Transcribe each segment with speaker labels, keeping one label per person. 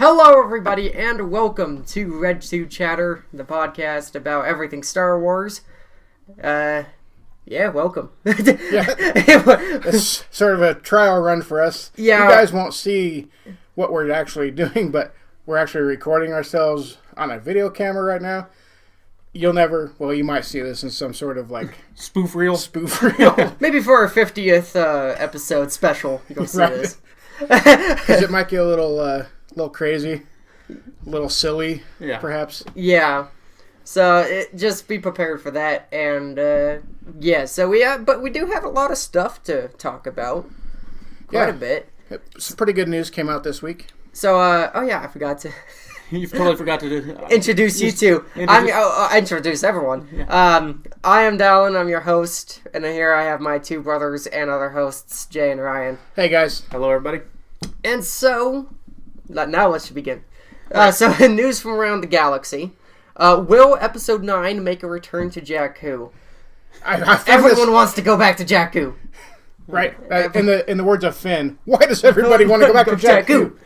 Speaker 1: Hello, everybody, and welcome to Red Suit Chatter, the podcast about everything Star Wars. Welcome.
Speaker 2: It's sort of a trial run for us.
Speaker 1: Yeah.
Speaker 2: You guys won't see what we're actually doing, but we're actually recording ourselves on a video camera right now. You might see this in some sort of
Speaker 3: spoof reel.
Speaker 1: Maybe for our 50th episode special, you'll see this.
Speaker 2: Because it might get a little crazy, a little silly, perhaps.
Speaker 1: Yeah. So just be prepared for that, and but we do have a lot of stuff to talk about. Quite a bit.
Speaker 2: Some pretty good news came out this week.
Speaker 1: So, I forgot to.
Speaker 3: You totally forgot to
Speaker 1: introduce you two. I introduce everyone.
Speaker 3: Yeah.
Speaker 1: I am Dallin. I'm your host, and here I have my two brothers and other hosts, Jay and Ryan.
Speaker 2: Hey guys.
Speaker 3: Hello, everybody.
Speaker 1: And so, now let's begin. So, news from around the galaxy. Will Episode 9 make a return to Jakku? Everyone wants to go back to Jakku.
Speaker 2: Right. In the words of Finn, why does everybody want to go back to Jakku?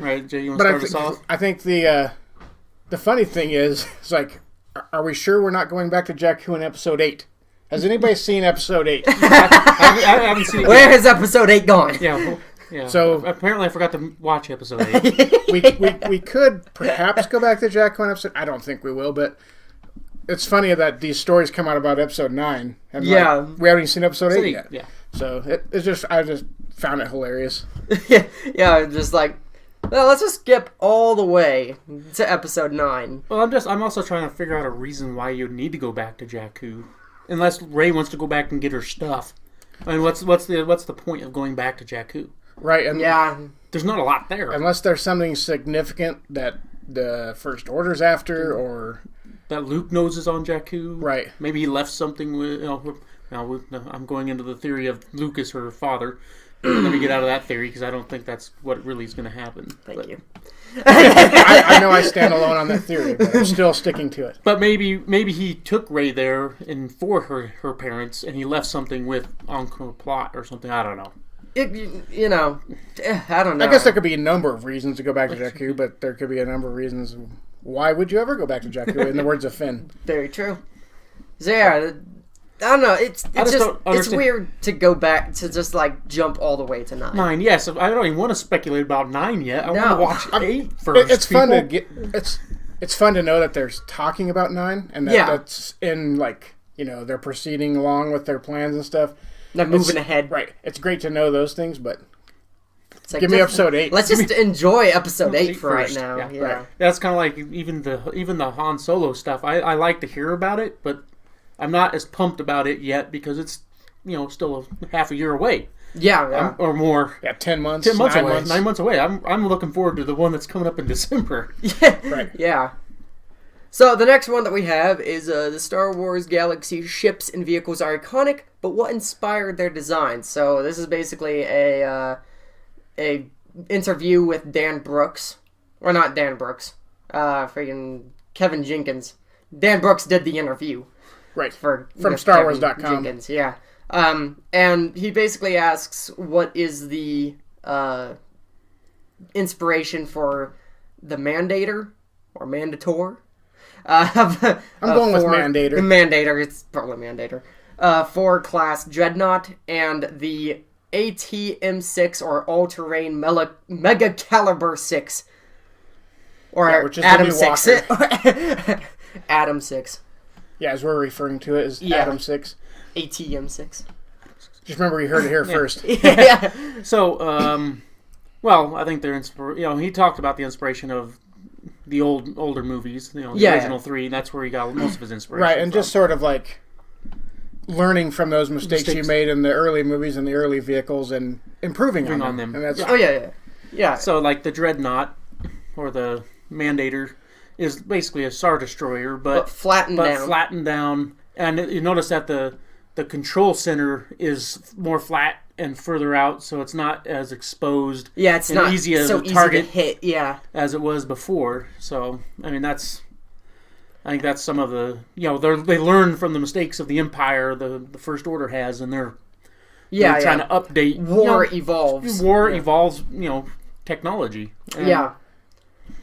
Speaker 3: Right, Jay, you want to start us off?
Speaker 2: I think the funny thing is, it's like, are we sure we're not going back to Jakku in Episode 8? Has anybody seen Episode 8?
Speaker 3: I haven't seen it.
Speaker 1: Where has Episode 8 gone?
Speaker 3: Yeah.
Speaker 2: So
Speaker 3: apparently I forgot to watch Episode 8.
Speaker 2: we could perhaps go back to Jakku in Episode. I don't think we will, but it's funny that these stories come out about Episode 9, and we haven't even seen Episode 8 yet.
Speaker 3: Yeah.
Speaker 2: So I just found it hilarious.
Speaker 1: Just like, well, let's just skip all the way to Episode 9.
Speaker 3: Well, I'm also trying to figure out a reason why you'd need to go back to Jakku, unless Rey wants to go back and get her stuff. I mean, what's the point of going back to Jakku?
Speaker 2: Right, and
Speaker 3: there's not a lot there
Speaker 2: unless there's something significant that the First Order's after, or
Speaker 3: that Luke knows is on Jakku.
Speaker 2: Right.
Speaker 3: Maybe he left something with. Now I'm going into the theory of Luke is her father. Let me get out of that theory because I don't think that's what really is going to happen.
Speaker 1: Thank you.
Speaker 2: I know I stand alone on that theory, but I'm still sticking to it.
Speaker 3: But maybe he took Rey there and for her parents, and he left something with on her plot or something. I don't know.
Speaker 1: I don't know.
Speaker 2: I guess there could be a number of reasons to go back to Jakku, but there could be a number of reasons. Why would you ever go back to Jakku? In the words of Finn.
Speaker 1: Very true. So I don't know. It's weird to go back to just jump all the way to 9.
Speaker 3: 9, yes. I don't even want to speculate about 9 yet. I want to watch 8 first.
Speaker 2: It's fun to get. It's fun to know that there's talking about 9 and that's in they're proceeding along with their plans and stuff.
Speaker 1: They're moving ahead.
Speaker 2: Right. It's great to know those things, but give me Episode 8.
Speaker 1: Let's just enjoy Episode 8 for
Speaker 3: first.
Speaker 1: Right now. Yeah.
Speaker 3: Right. That's kind of like even the Han Solo stuff. I like to hear about it, but I'm not as pumped about it yet because it's still half a year away.
Speaker 1: Yeah.
Speaker 3: Or more.
Speaker 2: Yeah, 10 months.
Speaker 3: 10 months
Speaker 2: 9
Speaker 3: away.
Speaker 2: months.
Speaker 3: 9 months away. I'm looking forward to the one that's coming up in December.
Speaker 1: Yeah.
Speaker 2: Right.
Speaker 1: Yeah. So the next one that we have is the Star Wars Galaxy ships and vehicles are iconic, but what inspired their design? So this is basically a interview with Dan Brooks, or not Dan Brooks, freaking Kevin Jenkins. Dan Brooks did the interview.
Speaker 2: Right.
Speaker 1: From
Speaker 2: StarWars.com.
Speaker 1: Jenkins, yeah. And he basically asks what is the inspiration for the Mandator or Mandator.
Speaker 2: I'm going with Mandator.
Speaker 1: Mandator, it's probably Mandator. 4 class Dreadnought and the ATM-6 or All-Terrain Mega Caliber 6. Or
Speaker 2: which is
Speaker 1: Atom 6. Atom 6.
Speaker 2: Yeah, as we're referring to it as Atom 6.
Speaker 1: ATM-6.
Speaker 2: Just remember you heard it here first.
Speaker 1: Yeah.
Speaker 3: So, I think they're he talked about the inspiration of the older movies, the original 3. That's where he got most of his inspiration.
Speaker 2: Right, and just sort of learning from those mistakes you made in the early movies and the early vehicles and improving on them. And that's,
Speaker 1: yeah.
Speaker 3: So, the Dreadnought or the Mandator is basically a Star Destroyer, but flattened down. And you notice that the control center is more flat and further out, so it's not as exposed.
Speaker 1: Yeah, it's not
Speaker 3: easy as
Speaker 1: so
Speaker 3: a target
Speaker 1: easy to hit. Yeah,
Speaker 3: as it was before. So I think that's some of the they learn from the mistakes of the Empire, the First Order has, and they're trying to update.
Speaker 1: War evolves.
Speaker 3: War evolves. Technology. And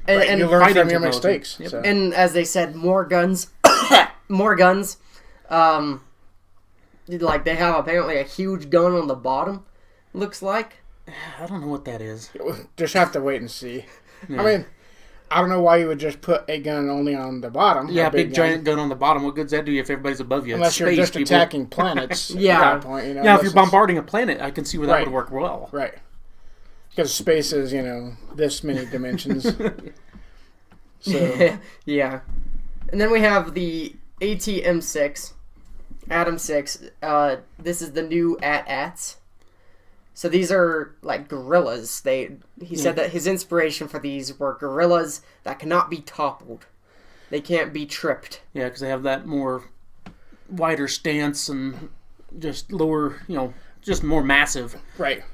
Speaker 2: And you learn from your mistakes.
Speaker 1: Yep. So. And as they said, more guns. More guns. Like, they have apparently a huge gun on the bottom, looks like.
Speaker 3: I don't know what that is.
Speaker 2: Just have to wait and see. Yeah. I mean, I don't know why you would just put a gun only on the bottom.
Speaker 3: Yeah, big giant gun on the bottom. What good's that do if everybody's above you?
Speaker 2: Unless you're just attacking planets at that point. You know,
Speaker 3: yeah, if you're bombarding a planet, I can see where that would work well.
Speaker 2: Right. Because space is, this many dimensions. So.
Speaker 1: Yeah. And then we have the ATM-6, Atom 6. This is the new AT-ATs. So these are like gorillas. He said that his inspiration for these were gorillas that cannot be toppled. They can't be tripped.
Speaker 3: Yeah, because they have that more wider stance and just lower, just more massive.
Speaker 2: Right.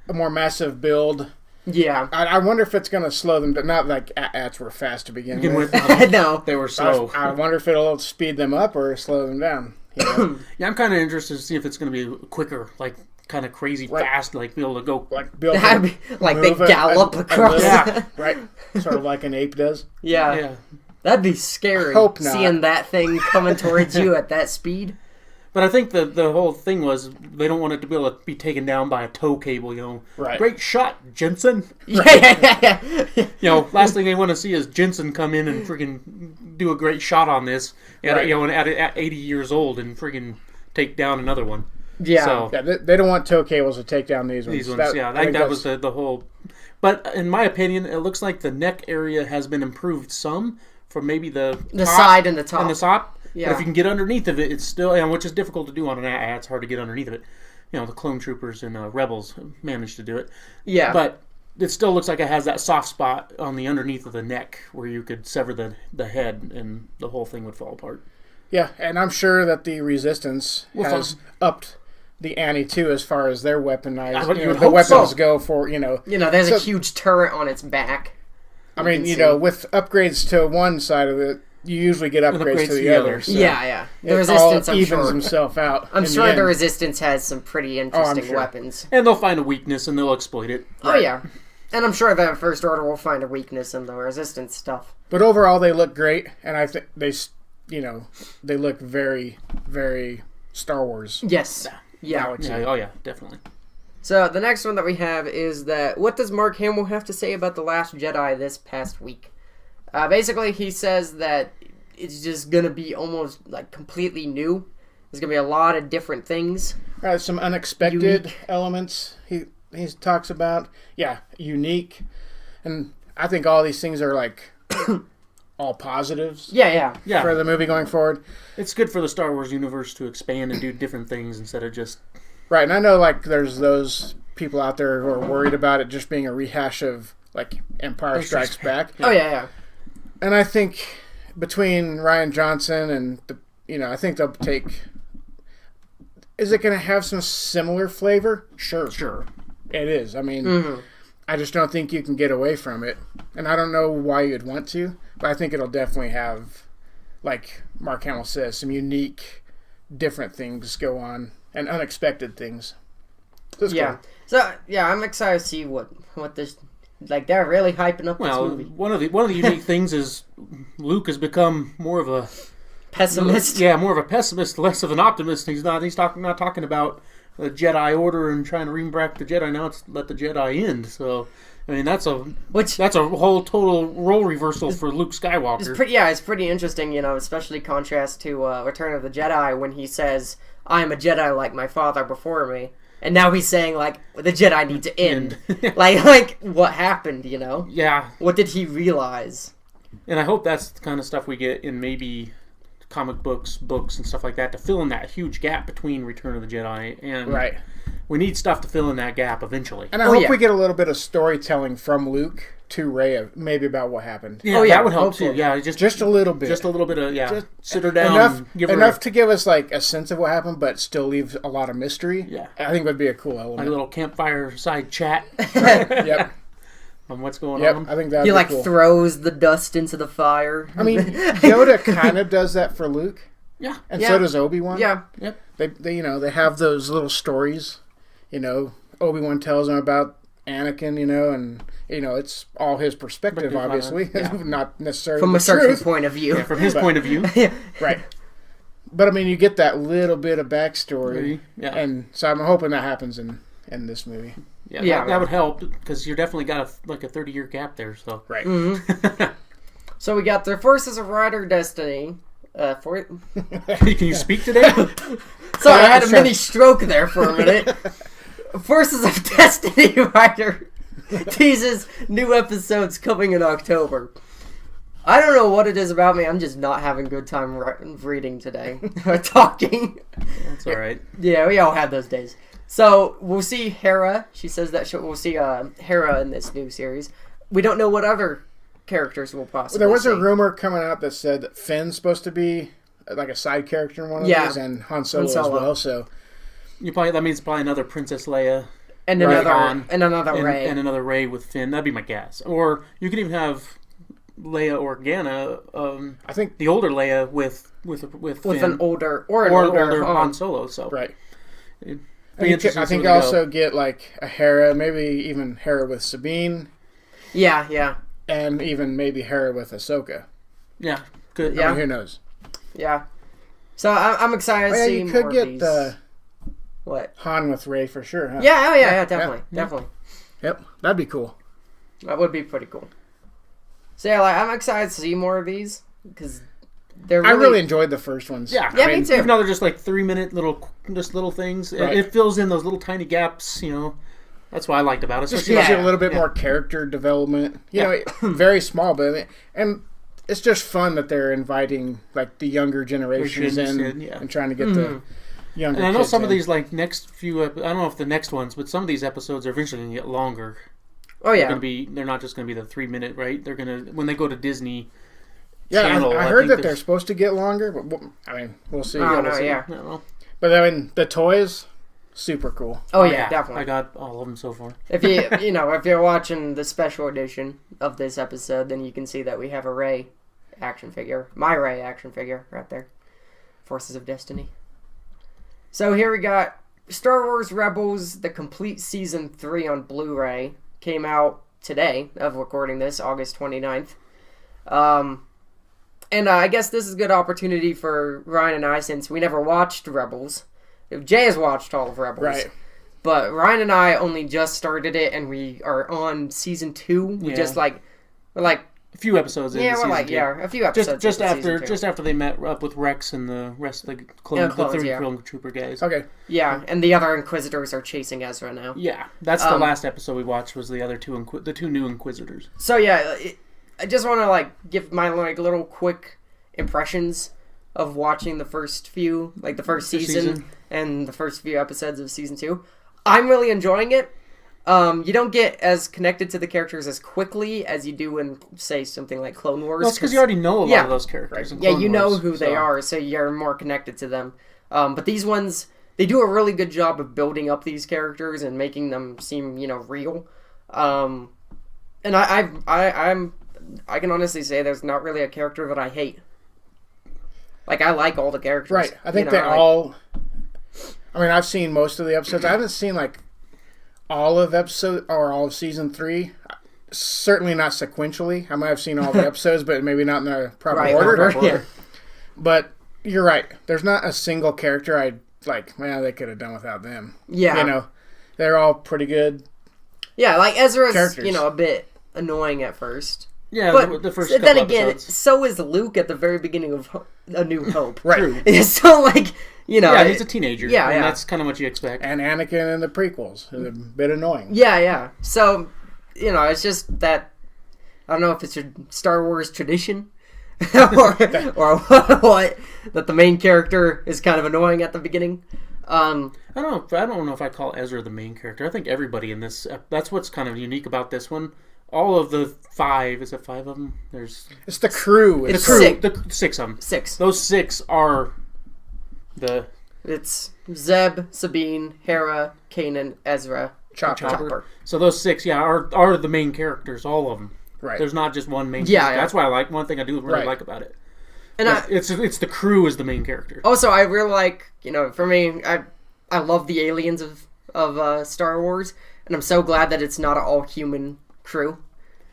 Speaker 2: A more massive build.
Speaker 1: Yeah.
Speaker 2: I wonder if it's going to slow them down. Not like AT-ATs were fast to begin with.
Speaker 1: No.
Speaker 3: They were slow.
Speaker 2: I wonder if it'll speed them up or slow them down.
Speaker 3: Yeah, I'm kind of interested to see if it's going to be quicker, like kind of crazy fast, like be able to go.
Speaker 2: Like
Speaker 1: they gallop across.
Speaker 2: Yeah, right. Sort of like an ape does.
Speaker 1: Yeah. That'd be scary.
Speaker 2: Hope not.
Speaker 1: Seeing that thing coming towards you at that speed.
Speaker 3: But I think the whole thing was they don't want it to be able to be taken down by a tow cable,
Speaker 2: Right.
Speaker 3: Great shot, Jensen.
Speaker 1: Yeah.
Speaker 3: Last thing they want to see is Jensen come in and freaking do a great shot on this, at 80 years old and freaking take down another one.
Speaker 1: Yeah.
Speaker 3: So,
Speaker 2: yeah, they don't want tow cables to take down these ones.
Speaker 3: I think that was the whole. But in my opinion, it looks like the neck area has been improved some from maybe the
Speaker 1: side and the top.
Speaker 3: And the top.
Speaker 1: Yeah.
Speaker 3: But if you can get underneath of it, it's still, which is difficult to do on an AT-AT. It's hard to get underneath of it. The clone troopers and Rebels managed to do it.
Speaker 1: Yeah.
Speaker 3: But it still looks like it has that soft spot on the underneath of the neck where you could sever the head and the whole thing would fall apart.
Speaker 2: Yeah, and I'm sure that the Resistance has upped the ante too as far as their weaponized. The weapons go for
Speaker 1: there's a huge turret on its back.
Speaker 2: I mean, with upgrades to one side of it, you usually get upgrades to the other. So
Speaker 1: yeah. The Resistance
Speaker 2: evens himself out.
Speaker 1: I'm sure the Resistance has some pretty interesting weapons.
Speaker 3: And they'll find a weakness and they'll exploit it.
Speaker 1: Oh, yeah. And I'm sure the First Order will find a weakness in the Resistance stuff.
Speaker 2: But overall, they look great, and I think they look very, very Star Wars.
Speaker 1: Yes. Yeah.
Speaker 3: Oh, yeah, definitely.
Speaker 1: So the next one that we have is that what does Mark Hamill have to say about The Last Jedi this past week? Basically, he says that it's just going to be almost like completely new. There's going to be a lot of different things.
Speaker 2: Some unexpected elements he talks about. Yeah, unique. And I think all these things are like all positives.
Speaker 1: Yeah.
Speaker 2: For the movie going forward.
Speaker 3: It's good for the Star Wars universe to expand and do different things instead of just...
Speaker 2: Right, and I know like there's those people out there who are worried about it just being a rehash of like Empire Strikes Back.
Speaker 1: Oh, yeah.
Speaker 2: And I think between Rian Johnson and I think they'll take. Is it going to have some similar flavor? Sure, it is. I mean, I just don't think you can get away from it, and I don't know why you'd want to, but I think it'll definitely have, like Mark Hamill says, some unique, different things go on and unexpected things. That's cool.
Speaker 1: So I'm excited to see what this. Like, they're really hyping up this movie.
Speaker 3: One of the unique things is Luke has become more of a
Speaker 1: pessimist.
Speaker 3: Yeah, more of a pessimist, less of an optimist. He's not talking about the Jedi Order and trying to bring back the Jedi. Now it's let the Jedi end. So, I mean, that's a whole total role reversal for Luke Skywalker.
Speaker 1: It's pretty interesting, especially contrast to Return of the Jedi when he says, "I am a Jedi like my father before me." And now he's saying, like, the Jedi need to end. like, what happened,
Speaker 3: Yeah.
Speaker 1: What did he realize?
Speaker 3: And I hope that's the kind of stuff we get in maybe comic books, and stuff like that to fill in that huge gap between Return of the Jedi and...
Speaker 2: Right.
Speaker 3: We need stuff to fill in that gap eventually.
Speaker 2: And I hope we get a little bit of storytelling from Luke to Rey, maybe about what happened.
Speaker 3: Yeah, that would help too. Yeah,
Speaker 2: just a little bit.
Speaker 3: Just a little bit of sit her down.
Speaker 2: Enough to give us like a sense of what happened, but still leave a lot of mystery.
Speaker 3: Yeah,
Speaker 2: I think would be a cool element.
Speaker 3: Like a little campfire side chat.
Speaker 2: Yep.
Speaker 3: On what's going on.
Speaker 2: I think that
Speaker 1: he
Speaker 2: cool.
Speaker 1: throws the dust into the fire.
Speaker 2: I mean, Yoda kind of does that for Luke.
Speaker 3: Yeah,
Speaker 2: and so does Obi-Wan.
Speaker 1: Yeah,
Speaker 3: yep.
Speaker 2: They they have those little stories. Obi-Wan tells him about Anakin, and it's all his perspective, obviously, not necessarily
Speaker 1: from a certain point of view.
Speaker 3: Yeah, from his point of view,
Speaker 2: right. But I mean, you get that little bit of backstory, and so I'm hoping that happens in this movie.
Speaker 3: Yeah, that would help because you definitely got a 30-year gap there. So
Speaker 2: right.
Speaker 1: Mm-hmm. So we got the Forces of Rider Destiny.
Speaker 3: Can you speak today?
Speaker 1: Sorry, I had a mini stroke there for a minute. Forces of Destiny Rider teases new episodes coming in October. I don't know what it is about me. I'm just not having a good time reading today. Or talking.
Speaker 3: That's all right.
Speaker 1: Yeah, we all had those days. So, we'll see Hera. She says that we'll see Hera in this new series. We don't know what other characters we'll possibly
Speaker 2: There was
Speaker 1: see.
Speaker 2: a rumor coming out that said that Finn's supposed to be like a side character in one of these, and Han Solo as well, so...
Speaker 3: That means probably another Princess Leia.
Speaker 1: And another Rey.
Speaker 3: And another Rey with Finn. That'd be my guess. Or you could even have Leia Organa.
Speaker 2: I think
Speaker 3: the older Leia with Finn.
Speaker 1: An older
Speaker 3: Han Solo. So
Speaker 2: right. I think you also get like a Hera, maybe even Hera with Sabine.
Speaker 1: Yeah.
Speaker 2: And even maybe Hera with Ahsoka.
Speaker 3: Yeah, good.
Speaker 2: I mean, who knows?
Speaker 1: Yeah. So I'm excited to see more of these.
Speaker 2: You could get
Speaker 1: what?
Speaker 2: Han with Rey for sure, huh?
Speaker 1: Yeah, definitely.
Speaker 2: Yep, that'd be cool.
Speaker 1: That would be pretty cool. So yeah, I'm excited to see more of these because they're.
Speaker 2: I really enjoyed the first ones.
Speaker 3: Yeah,
Speaker 1: me too.
Speaker 3: Even though they're just like 3-minute little things, right. It fills in those little tiny gaps. That's what I liked about it.
Speaker 2: Just gives you a little bit more character development. Very small, but and it's just fun that they're inviting like the younger generations in and trying to get the younger.
Speaker 3: And I know some
Speaker 2: in.
Speaker 3: of these next few. I don't know if the next ones, but some of these episodes are eventually going to get longer.
Speaker 1: Oh yeah,
Speaker 3: they're not just going to be the 3-minute, right? They're going to when they go to Disney.
Speaker 2: Yeah,
Speaker 3: Channel,
Speaker 2: I heard that they're supposed to get longer, but I mean, we'll see.
Speaker 1: I
Speaker 3: don't know.
Speaker 2: But I mean, the toys. Super cool.
Speaker 1: Oh yeah, definitely.
Speaker 3: I got all of them so far.
Speaker 1: If you if you're watching the special edition of this episode, then you can see that we have a Rey action figure, my Rey action figure, right there. Forces of Destiny. So here we got Star Wars Rebels, the complete season 3 on Blu-ray came out today of recording this, August 29th. And I guess this is a good opportunity for Ryan and I, since we never watched Rebels. Jay has watched all of Rebels.
Speaker 2: Right.
Speaker 1: But Ryan and I only just started it, and we are on season 2. We just we're like
Speaker 3: a few episodes in.
Speaker 1: Yeah, a few episodes.
Speaker 3: Just after they met up with Rex and the rest of the clone trooper guys.
Speaker 2: Okay.
Speaker 1: Yeah, and the other Inquisitors are chasing Ezra now.
Speaker 3: Yeah, that's the last episode we watched was the other the two new Inquisitors.
Speaker 1: So yeah, I just want to give my little quick impressions of watching the first few, the first season and the first few episodes of season 2. I'm really enjoying it. You don't get as connected to the characters as quickly as you do in, say, something like Clone Wars.
Speaker 3: Well, it's because you already know a lot of those characters.
Speaker 1: Right. You know who they are, so you're more connected to them. But these ones, they do a really good job of building up these characters and making them seem, real. And I can honestly say there's not really a character that I hate. I like all the characters.
Speaker 2: Right. I think they all... I mean, I've seen most of the episodes. I haven't seen, all of season 3. Certainly not sequentially. I might have seen all the episodes, but maybe not in the proper order.
Speaker 1: Yeah.
Speaker 2: But you're right. There's not a single character I'd they could have done without them.
Speaker 1: Yeah.
Speaker 2: They're all pretty good.
Speaker 1: Yeah, Ezra's, characters. A bit annoying at first.
Speaker 3: Yeah,
Speaker 1: but
Speaker 3: the first
Speaker 1: then again,
Speaker 3: episodes.
Speaker 1: So is Luke at the very beginning of A New Hope.
Speaker 2: Right.
Speaker 1: So,
Speaker 3: Yeah, he's a teenager.
Speaker 1: Yeah,
Speaker 3: and that's kind of what you expect.
Speaker 2: And Anakin in the prequels is a bit annoying.
Speaker 1: Yeah. So, it's just that, I don't know if it's a Star Wars tradition or what, that the main character is kind of annoying at the beginning.
Speaker 3: I don't know if I call Ezra the main character. I think everybody in this, that's what's kind of unique about this one. All of the 5, is it 5 of them?
Speaker 2: It's the crew.
Speaker 1: It's the crew.
Speaker 3: The 6 of them.
Speaker 1: 6.
Speaker 3: Those 6 are
Speaker 1: It's Zeb, Sabine, Hera, Kanan, Ezra, Chopper.
Speaker 3: So those 6, are the main characters, all of them.
Speaker 2: Right.
Speaker 3: There's not just one main character.
Speaker 1: Yeah.
Speaker 3: That's why I like, one thing I do really like about it.
Speaker 1: And
Speaker 3: it's the crew is the main character.
Speaker 1: Also, I really like, for me, I love the aliens of Star Wars, and I'm so glad that it's not an all-human crew.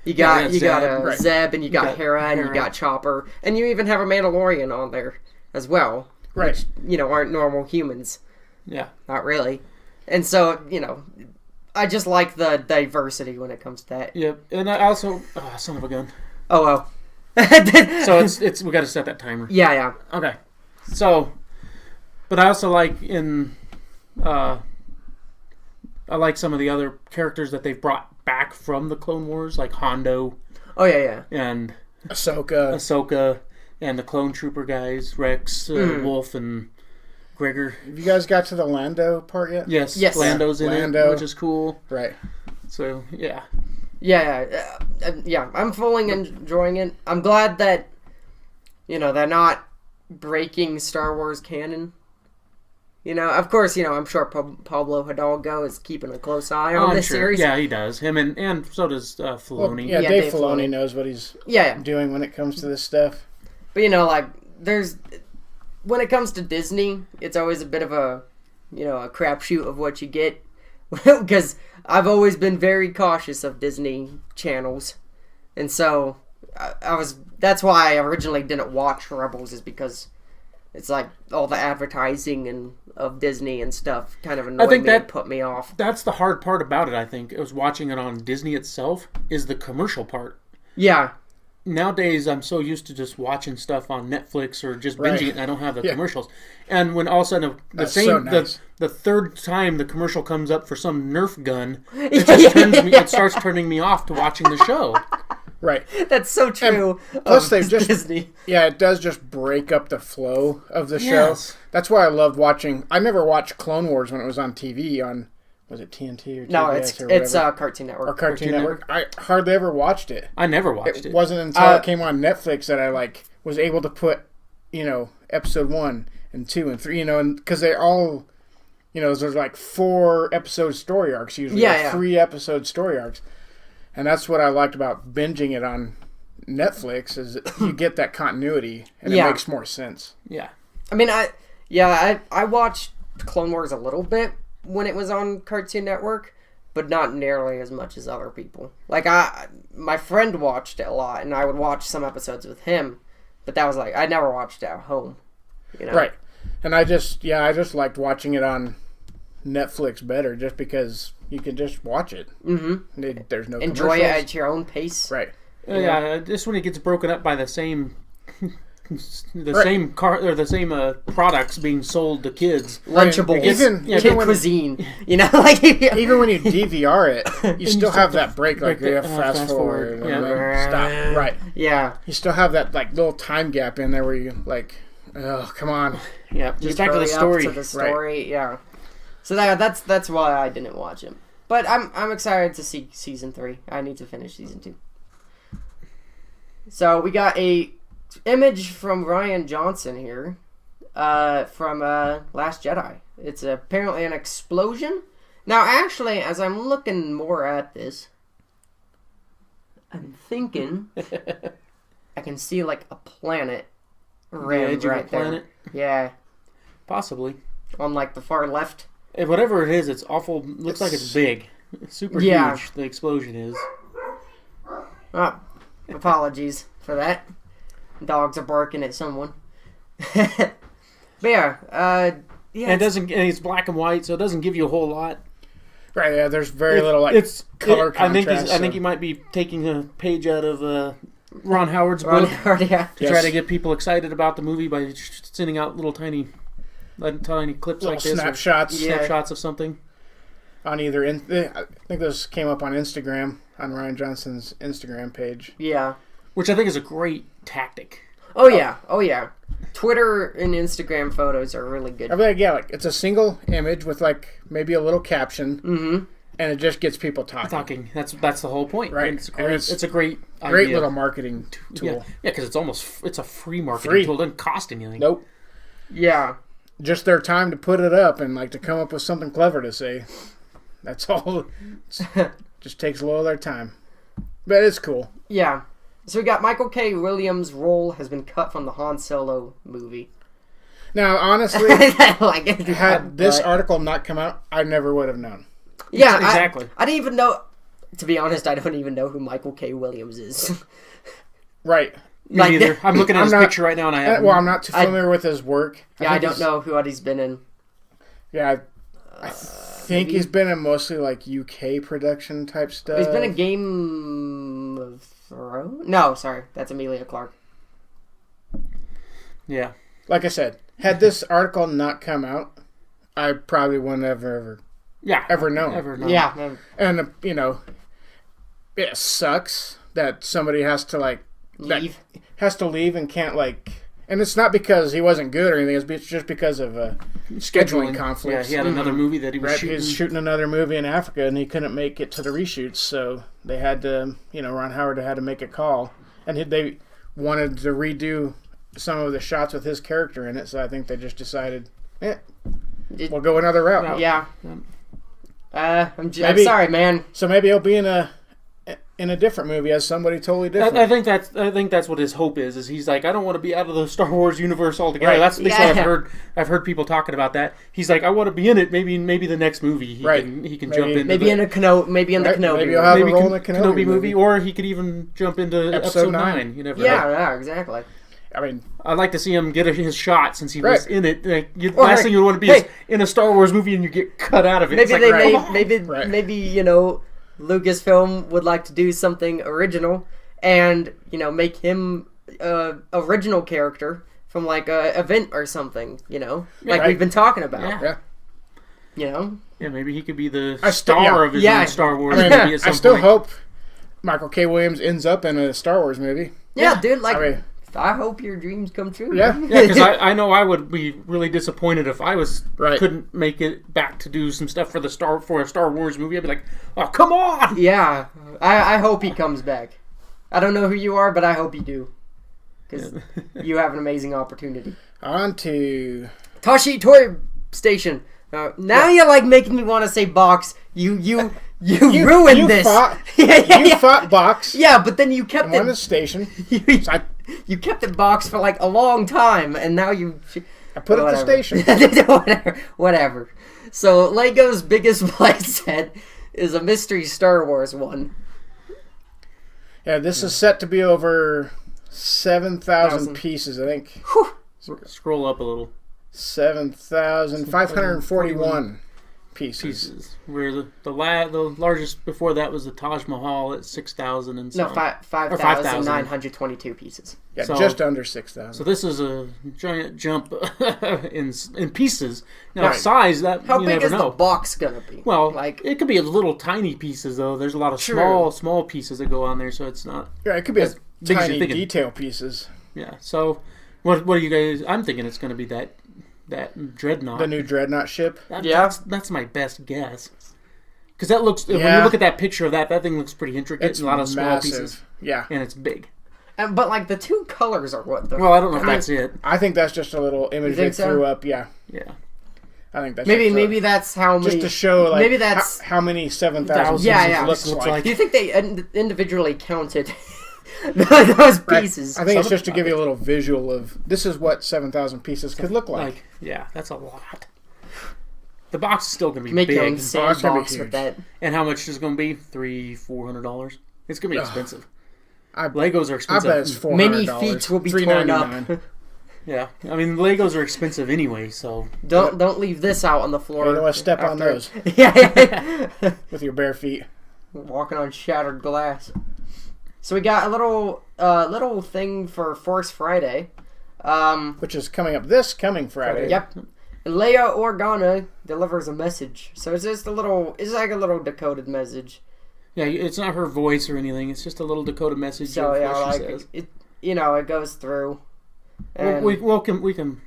Speaker 1: You got Zeb, and you got Hera, and you got Chopper, and you even have a Mandalorian on there as well.
Speaker 2: Right.
Speaker 1: Which, aren't normal humans.
Speaker 3: Yeah.
Speaker 1: Not really. And so, I just like the diversity when it comes to that.
Speaker 3: Yep. And I also... Oh, son of a gun.
Speaker 1: Oh, well.
Speaker 3: So it's we got to set that timer.
Speaker 1: Yeah.
Speaker 3: Okay. So, but I also like I like some of the other characters that they've brought back from the Clone Wars, like Hondo.
Speaker 1: Oh, yeah.
Speaker 3: And
Speaker 2: Ahsoka.
Speaker 3: And the Clone Trooper guys, Rex, Wolf, and Gregor.
Speaker 2: Have you guys got to the Lando part yet?
Speaker 3: Yes. Lando's in it, which is cool.
Speaker 2: Right.
Speaker 3: So, yeah.
Speaker 1: Yeah. I'm fully enjoying it. I'm glad that, they're not breaking Star Wars canon. Of course, I'm sure Pablo Hidalgo is keeping a close eye on this series.
Speaker 3: Yeah, he does. Him and so does Filoni.
Speaker 2: Well, Dave Filoni knows what he's doing when it comes to this stuff.
Speaker 1: But, when it comes to Disney, it's always a bit of a crapshoot of what you get. Because I've always been very cautious of Disney channels. And so, that's why I originally didn't watch Rebels, is because it's like all the advertising and of Disney and stuff kind of annoyed me and put me off.
Speaker 3: That's the hard part about it, I think. It was watching it on Disney itself, is the commercial part.
Speaker 1: Yeah.
Speaker 3: Nowadays, I'm so used to just watching stuff on Netflix or just binging it, and I don't have the commercials. And when all of a sudden the third time the commercial comes up for some Nerf gun, it starts turning me off to watching the show.
Speaker 2: Right.
Speaker 1: That's so true.
Speaker 2: And plus, they've just
Speaker 1: Disney.
Speaker 2: Yeah, it does just break up the flow of the show. That's why I loved watching. I never watched Clone Wars when it was on TV on. Was it TNT or TBS?
Speaker 1: No, it's Cartoon Network.
Speaker 2: Or Cartoon Network. I hardly ever watched it.
Speaker 3: I never watched it.
Speaker 2: It wasn't until it came on Netflix that I was able to put, episode 1 and 2 and 3, and because they all, there's 4 episode story arcs usually, 3 episode story arcs, and that's what I liked about binging it on Netflix is you get that continuity and it makes more sense.
Speaker 3: Yeah.
Speaker 1: I mean, I watched Clone Wars a little bit when it was on Cartoon Network, but not nearly as much as other people. My friend watched it a lot, and I would watch some episodes with him, but that was I never watched it at home.
Speaker 2: Right. And I just liked watching it on Netflix better, just because you can just watch it.
Speaker 1: Mm-hmm.
Speaker 2: There's no
Speaker 1: enjoy it at your own pace.
Speaker 2: Right.
Speaker 3: Yeah, just when it gets broken up by the same same products being sold to kids.
Speaker 1: Lunchables. Kid cuisine.
Speaker 2: Even when you DVR it, you still have that break, you have fast forward. Stop. Right.
Speaker 1: Yeah.
Speaker 2: You still have that little time gap in there where you oh, come on.
Speaker 3: Yeah. Just back to the story.
Speaker 1: Right. Yeah. So that's why I didn't watch it. But I'm excited to see season 3. I need to finish season 2. So we got a image from Rian Johnson here from Last Jedi. It's apparently an explosion. Now, actually, as I'm looking more at this, I'm thinking I can see a planet rimmed right there. Planet? Yeah.
Speaker 3: Possibly.
Speaker 1: On the far left.
Speaker 3: Whatever it is, it's awful. Looks like it's big. It's super huge, the explosion is.
Speaker 1: Oh, apologies for that. Dogs are barking at someone. But yeah,
Speaker 3: and it doesn't. And it's black and white, so it doesn't give you a whole lot.
Speaker 2: Right. Yeah. There's very little color contrast.
Speaker 3: I think he might be taking a page out of Ron Howard's book to try to get people excited about the movie by sending out little tiny clips like this, snapshots of something.
Speaker 2: On either I think those came up on Instagram on Rian Johnson's Instagram page.
Speaker 1: Yeah.
Speaker 3: Which I think is a great tactic.
Speaker 1: Oh yeah. Twitter and Instagram photos are really good.
Speaker 2: I mean, it's a single image with maybe a little caption, and it just gets people talking.
Speaker 3: That's the whole point,
Speaker 2: right?
Speaker 3: It's a great
Speaker 2: little marketing tool.
Speaker 3: Yeah, because it's a free marketing tool. It doesn't cost anything.
Speaker 2: Nope.
Speaker 1: Yeah.
Speaker 2: Just their time to put it up and to come up with something clever to say. That's all. Just takes a little of their time, but it's cool.
Speaker 1: Yeah. So we got Michael K. Williams' role has been cut from the Han Solo movie.
Speaker 2: Now, honestly, had this article not come out, I never would have known.
Speaker 1: Yeah,
Speaker 3: exactly.
Speaker 1: I didn't even know. To be honest, I don't even know who Michael K. Williams is.
Speaker 2: Right.
Speaker 3: Me neither. I'm looking at his picture right now, and
Speaker 2: I'm not too familiar with his work.
Speaker 1: I don't know what he's been in.
Speaker 2: Yeah, I think he's been in mostly like UK production type stuff.
Speaker 1: He's been in Game of Thrones? No, sorry. That's Emilia Clarke.
Speaker 3: Yeah.
Speaker 2: Like I said, had this article not come out, I probably wouldn't have ever known.
Speaker 1: Yeah.
Speaker 2: And, it sucks that somebody has to, leave and can't, and it's not because he wasn't good or anything. It's just because of scheduling conflicts.
Speaker 3: Yeah, he had another movie that he was shooting.
Speaker 2: He was shooting another movie in Africa, and he couldn't make it to the reshoots, so they had to, Ron Howard had to make a call. And they wanted to redo some of the shots with his character in it, so I think they just decided, we'll go another route.
Speaker 1: Yeah. I'm sorry, man.
Speaker 2: So maybe he'll be in a different movie as somebody totally different.
Speaker 3: I think that's what his hope is. Is he's like, I don't want to be out of the Star Wars universe altogether. Right. That's basically I've heard people talking about that. He's like, I want to be in it. Maybe the next movie he can jump in.
Speaker 1: Maybe in the Kenobi.
Speaker 2: Maybe he'll have a role in a Kenobi
Speaker 3: movie, or he could even jump into episode 9. You never know.
Speaker 1: Yeah, exactly.
Speaker 2: I mean,
Speaker 3: I'd like to see him get his shot since he was in it. Last thing you want to be is in a Star Wars movie and you get cut out of it.
Speaker 1: Maybe Lucasfilm would like to do something original and make him original character from a event or something. We've been talking about.
Speaker 2: Yeah.
Speaker 3: Maybe he could be the star of his own Star Wars movie at some
Speaker 2: I still
Speaker 3: point.
Speaker 2: hope Michael K. Williams ends up in a Star Wars movie.
Speaker 1: Yeah, dude. I hope your dreams come true.
Speaker 2: Yeah,
Speaker 3: because I know I would be really disappointed if I couldn't make it back to do some stuff for a Star Wars movie. I'd be like, oh, come on!
Speaker 1: Yeah, I hope he comes back. I don't know who you are, but I hope you do, because you have an amazing opportunity.
Speaker 2: On to
Speaker 1: Toshi Toy Station. Now you're making me want to say box. You ruined this.
Speaker 2: You fought box.
Speaker 1: Yeah, but then you kept it
Speaker 2: on the station.
Speaker 1: You kept it box for a long time, and now
Speaker 2: I put it at the station.
Speaker 1: Whatever. So Lego's biggest playset is a mystery Star Wars one.
Speaker 2: Yeah, this is set to be over 7,000 pieces, I think.
Speaker 1: Whew.
Speaker 3: Scroll up a little.
Speaker 2: 7,541 pieces.
Speaker 3: Where the largest before that was the Taj Mahal at 6,000 and
Speaker 1: some. No, 5,922 pieces.
Speaker 2: Yeah, just under 6,000.
Speaker 3: So this is a giant jump in pieces. Now size, that
Speaker 1: how
Speaker 3: you
Speaker 1: big
Speaker 3: never
Speaker 1: is
Speaker 3: know.
Speaker 1: The box gonna be?
Speaker 3: Well, it could be little tiny pieces though. There's a lot of small pieces that go on there, so it's not.
Speaker 2: Yeah, it could be tiny detail pieces.
Speaker 3: Yeah. So, what are you guys? I'm thinking it's going to be that Dreadnought.
Speaker 2: The new Dreadnought ship?
Speaker 3: That's my best guess. Because that looks, when you look at that picture of that thing looks pretty intricate. It's a lot of small pieces.
Speaker 2: Yeah.
Speaker 3: And it's big.
Speaker 1: But the two colors are what?
Speaker 3: Well, I don't know if that's it.
Speaker 2: I think that's just a little image they threw up. Yeah.
Speaker 3: Yeah.
Speaker 2: I think that's
Speaker 1: maybe that's how many.
Speaker 2: Just to show maybe that's how many 7,000 looks like.
Speaker 1: Do you think they individually counted those pieces?
Speaker 2: I think it's just to give you a little visual of this is what 7,000 pieces could look like.
Speaker 3: Yeah, that's a lot. The box is still going to be
Speaker 1: big.
Speaker 3: Make
Speaker 1: your own sandbox with that.
Speaker 3: And how much is it going to be? $300-$400. It's going to be expensive. Legos are expensive.
Speaker 2: I bet it's $400.
Speaker 1: Many feet will be torn up.
Speaker 3: Yeah, I mean Legos are expensive anyway, so
Speaker 1: don't leave this out on the floor.
Speaker 2: You don't want to step on those.
Speaker 1: Yeah.
Speaker 2: With your bare feet.
Speaker 1: Walking on shattered glass. So we got a little thing for Force Friday,
Speaker 2: which is this coming Friday.
Speaker 1: Yep. Leia Organa delivers a message. So it's just it's like a little decoded message.
Speaker 3: Yeah, it's not her voice or anything. It's just a little decoded message. So she says.
Speaker 1: It goes through. And
Speaker 3: we can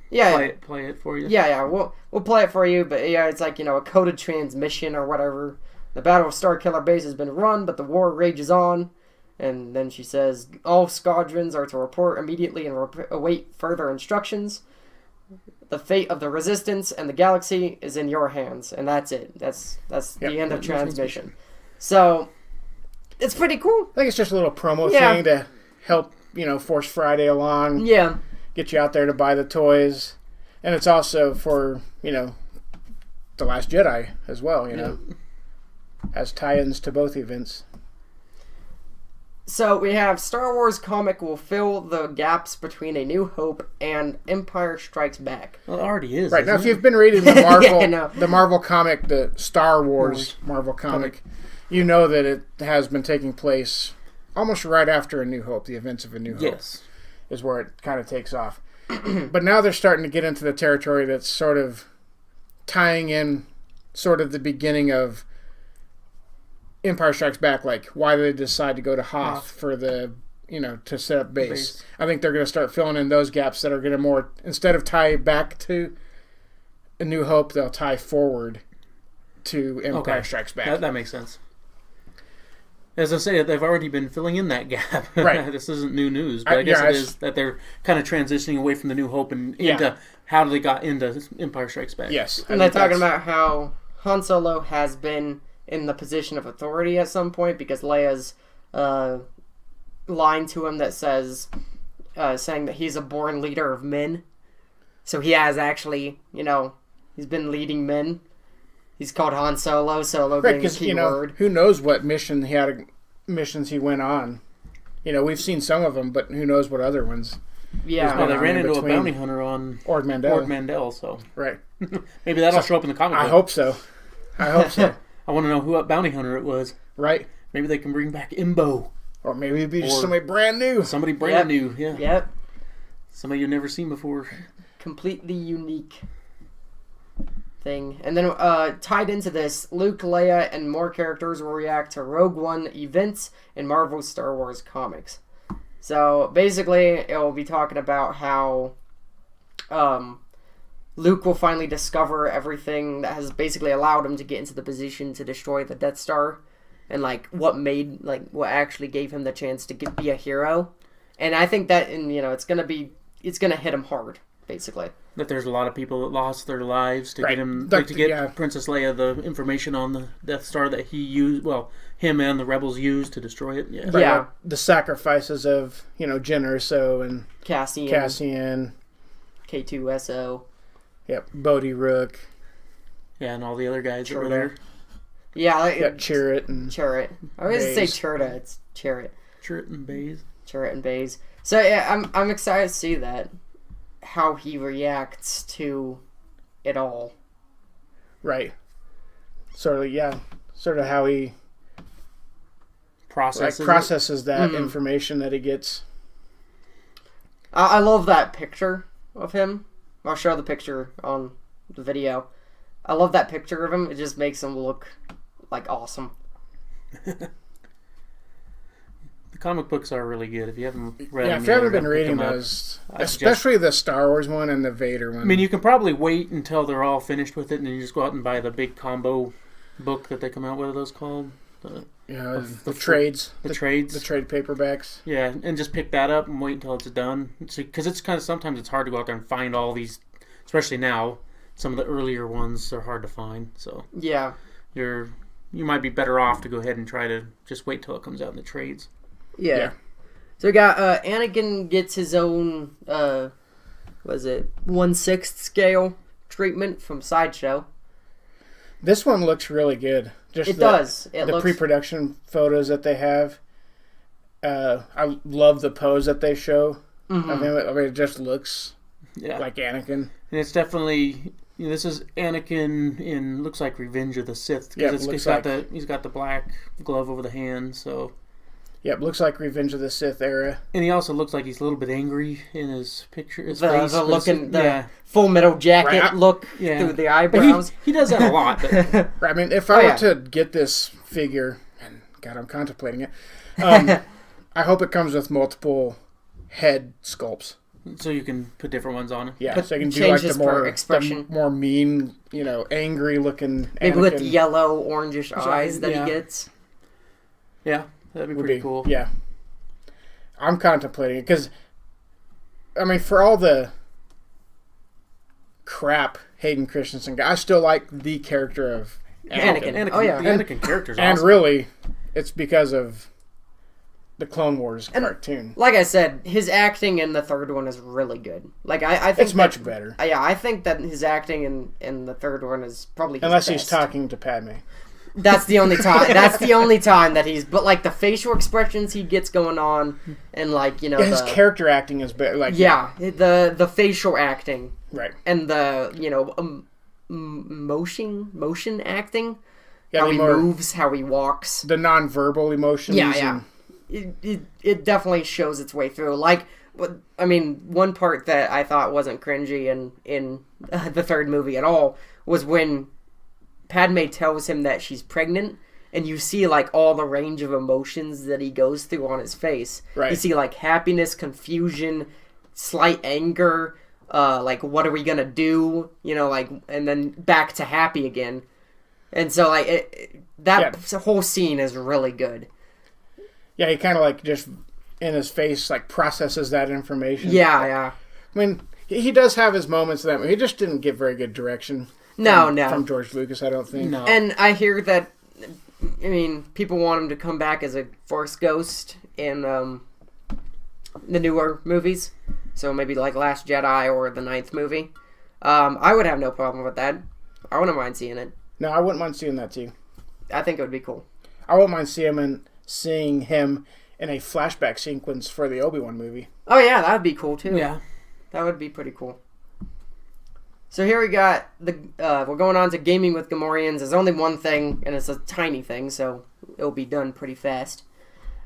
Speaker 3: play it for you.
Speaker 1: Yeah, we'll play it for you. But it's a coded transmission or whatever. The Battle of Starkiller Base has been run, but the war rages on. And then she says, all squadrons are to report immediately and await further instructions. The fate of the Resistance and the galaxy is in your hands. And that's it. That's the end of transmission. So, it's pretty cool.
Speaker 2: I think it's just a little promo thing to help, Force Friday along.
Speaker 1: Yeah.
Speaker 2: Get you out there to buy the toys. And it's also for, The Last Jedi as well, Has tie-ins to both events.
Speaker 1: So we have Star Wars comic will fill the gaps between A New Hope and Empire Strikes Back.
Speaker 3: Well, it already is.
Speaker 2: Right now, if you've been reading the Marvel,
Speaker 1: yeah,
Speaker 2: the Marvel comic, the Star Wars Marvel comic, you know that it has been taking place almost right after A New Hope. The events of A New Hope is where it kind of takes off. But now they're starting to get into the territory that's sort of tying in, sort of the beginning of Empire Strikes Back, like why they decide to go to Hoth for the, to set up base. I think they're going to start filling in those gaps that are going to more, instead of tie back to A New Hope, they'll tie forward to Empire Strikes Back.
Speaker 3: That makes sense. As I say, they've already been filling in that gap.
Speaker 2: Right.
Speaker 3: This isn't new news, but I guess it is that they're kind of transitioning away from the New Hope and into how they got into Empire Strikes Back.
Speaker 1: Yes. And they're talking about how Han Solo has been in the position of authority at some point because Leia's line to him that says, saying that he's a born leader of men. So he has actually, he's been leading men. He's called Han Solo, being a key word.
Speaker 2: Who knows what missions he went on. We've seen some of them, but who knows what other ones.
Speaker 3: Yeah. Well, they ran into a bounty hunter on
Speaker 2: Ord Mantell,
Speaker 3: so.
Speaker 2: Right.
Speaker 3: Maybe that'll show up in the comic book.
Speaker 2: I hope so.
Speaker 3: I want to know who bounty hunter it was.
Speaker 2: Right.
Speaker 3: Maybe they can bring back Imbo.
Speaker 2: Or maybe it'd be just somebody brand new.
Speaker 3: Somebody brand new, yeah.
Speaker 1: Yep.
Speaker 3: Somebody you've never seen before.
Speaker 1: Completely unique thing. And then tied into this, Luke, Leia, and more characters will react to Rogue One events in Marvel's Star Wars comics. So basically, it will be talking about how Luke will finally discover everything that has basically allowed him to get into the position to destroy the Death Star, and what actually gave him the chance to be a hero. And I think that it's gonna hit him hard, basically.
Speaker 3: That there's a lot of people that lost their lives to get him to get Princess Leia the information on the Death Star that he used. Well, him and the rebels used to destroy it. Yeah.
Speaker 2: Right, like the sacrifices of Jyn Erso and Cassian,
Speaker 1: K2SO.
Speaker 2: Yep, Bodhi Rook.
Speaker 3: Yeah, and all the other guys that were there.
Speaker 1: Yeah,
Speaker 2: Chirrut and
Speaker 1: Chirrut. I was gonna say Chirrut. It's Chirrut.
Speaker 3: Chirrut and Baze.
Speaker 1: Chirrut and Baze. So yeah, I'm excited to see that, how he reacts to it all.
Speaker 2: Right. Sort of how he processes that information that he gets.
Speaker 1: I love that picture of him. I'll show the picture on the video. I love that picture of him. It just makes him look like awesome.
Speaker 3: The comic books are really good. If you haven't read them,
Speaker 2: if you haven't been reading those, especially the Star Wars one and the Vader one.
Speaker 3: I mean, you can probably wait until they're all finished with it, and then you just go out and buy the big combo book that they come out with. What are those called?
Speaker 2: The trades.
Speaker 3: The trades.
Speaker 2: The trade paperbacks.
Speaker 3: Yeah, and just pick that up and wait until it's done. Because it's kind of, sometimes it's hard to go out there and find all these, especially now, some of the earlier ones are hard to find. So
Speaker 1: yeah,
Speaker 3: you might be better off to go ahead and try to just wait till it comes out in the trades.
Speaker 1: Yeah. So we got Anakin gets his own, 1/6 scale treatment from Sideshow.
Speaker 2: This one looks really good. It
Speaker 1: does.
Speaker 2: The pre-production photos that they have. I love the pose that they show of him. I mean, it just looks like Anakin.
Speaker 3: And it's definitely, this is Anakin in, looks like Revenge of the Sith.
Speaker 2: Yeah,
Speaker 3: he's got the black glove over the hand, so.
Speaker 2: Yep, looks like Revenge of the Sith era.
Speaker 3: And he also looks like he's a little bit angry in his picture. His
Speaker 1: face. The Full Metal Jacket look through the eyebrows.
Speaker 3: He does that a lot. But.
Speaker 2: I mean, if I were to get this figure, and God, I'm contemplating it, I hope it comes with multiple head sculpts.
Speaker 3: So you can put different ones on it?
Speaker 2: Yeah, so you can do like the more mean, angry looking
Speaker 1: Maybe Anakin. With the yellow, orangish eyes that he gets.
Speaker 3: Yeah. That'd be pretty cool.
Speaker 2: Yeah. I'm contemplating it because, I mean, for all the crap Hayden Christensen got, I still like the character of Anakin.
Speaker 3: Oh, yeah. The Anakin character's awesome.
Speaker 2: And really, it's because of the Clone Wars cartoon.
Speaker 1: Like I said, his acting in the third one is really good. Like I think
Speaker 2: it's much better.
Speaker 1: Yeah, I think that his acting in the third one is probably his
Speaker 2: unless
Speaker 1: best.
Speaker 2: He's talking to Padme.
Speaker 1: That's the only time. That's the only time that he's. But like the facial expressions he gets going on, and like
Speaker 2: his character acting is better. Like
Speaker 1: the facial acting,
Speaker 2: right,
Speaker 1: and the motion acting.
Speaker 2: Yeah,
Speaker 1: how he moves, how he walks,
Speaker 2: the non-verbal emotions.
Speaker 1: Yeah. It definitely shows its way through. Like, I mean, one part that I thought wasn't cringy in the third movie at all was when Padme tells him that she's pregnant, and you see like all the range of emotions that he goes through on his face.
Speaker 2: Right.
Speaker 1: You see like happiness, confusion, slight anger, like what are we gonna do? Like, and then back to happy again. And so like that whole scene is really good.
Speaker 2: Yeah, he kind of like just in his face like processes that information.
Speaker 1: Yeah.
Speaker 2: I mean, he does have his moments that he just didn't get very good direction. From George Lucas, I don't think.
Speaker 1: No. And I hear that, I mean, people want him to come back as a Force ghost in the newer movies. So maybe like Last Jedi or the 9th movie. I would have no problem with that. I wouldn't mind seeing it.
Speaker 2: No, I wouldn't mind seeing that too.
Speaker 1: I think it would be cool.
Speaker 2: I wouldn't mind seeing him in a flashback sequence for the Obi-Wan movie.
Speaker 1: Oh yeah, that would be cool too.
Speaker 3: Yeah.
Speaker 1: That would be pretty cool. So here we got we're going on to gaming with Gamorreans. There's only one thing, and it's a tiny thing, so it'll be done pretty fast.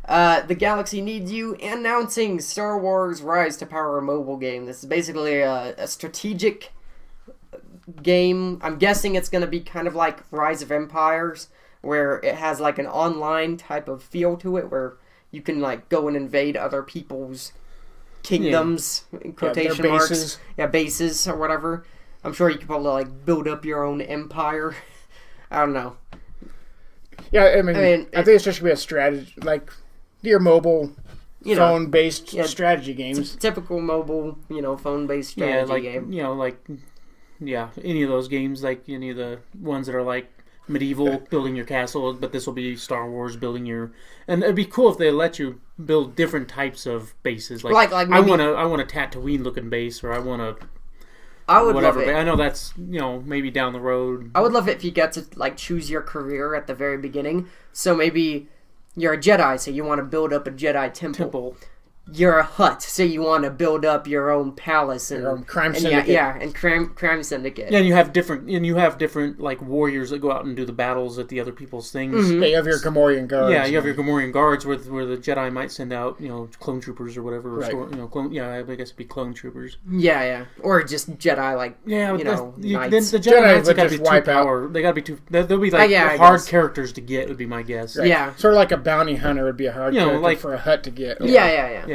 Speaker 1: The galaxy needs you. Announcing Star Wars Rise to Power mobile game. This is basically a strategic game. I'm guessing it's going to be kind of like Rise of Empires, where it has like an online type of feel to it, where you can like go and invade other people's kingdoms, in quotation marks. Yeah, bases or whatever. I'm sure you could probably like build up your own empire. I don't know.
Speaker 2: Yeah, I mean I think it's just gonna be a strategy, like your mobile, phone-based strategy games.
Speaker 1: Typical mobile, phone-based strategy game.
Speaker 3: Any of those games, like any of the ones that are like medieval, building your castle, but this will be Star Wars, building your. And it'd be cool if they let you build different types of bases. Like maybe, I want a Tatooine-looking base, or I want a.
Speaker 1: I would love it.
Speaker 3: I know that's maybe down the road.
Speaker 1: I would love it if you get to like choose your career at the very beginning. So maybe you're a Jedi, so you want to build up a Jedi temple. You're a Hutt, so you want to build up your own palace and
Speaker 2: your own crime syndicate.
Speaker 1: And crime syndicate.
Speaker 3: Yeah, and you have different like warriors that go out and do the battles at the other people's things.
Speaker 2: Mm-hmm. Yeah, you have your Gamorrean guards.
Speaker 3: Yeah, you have your Gamorrean guards where the Jedi might send out clone troopers or whatever.
Speaker 1: Right.
Speaker 3: I guess it'd be clone troopers.
Speaker 1: Yeah, or just Jedi knights.
Speaker 3: The Jedi Knights got to be too power. They got to be too. They'll be like hard characters to get. Would be my guess.
Speaker 2: Right. Yeah, sort of like a bounty hunter would be a hard character for a Hutt to get.
Speaker 1: Yeah.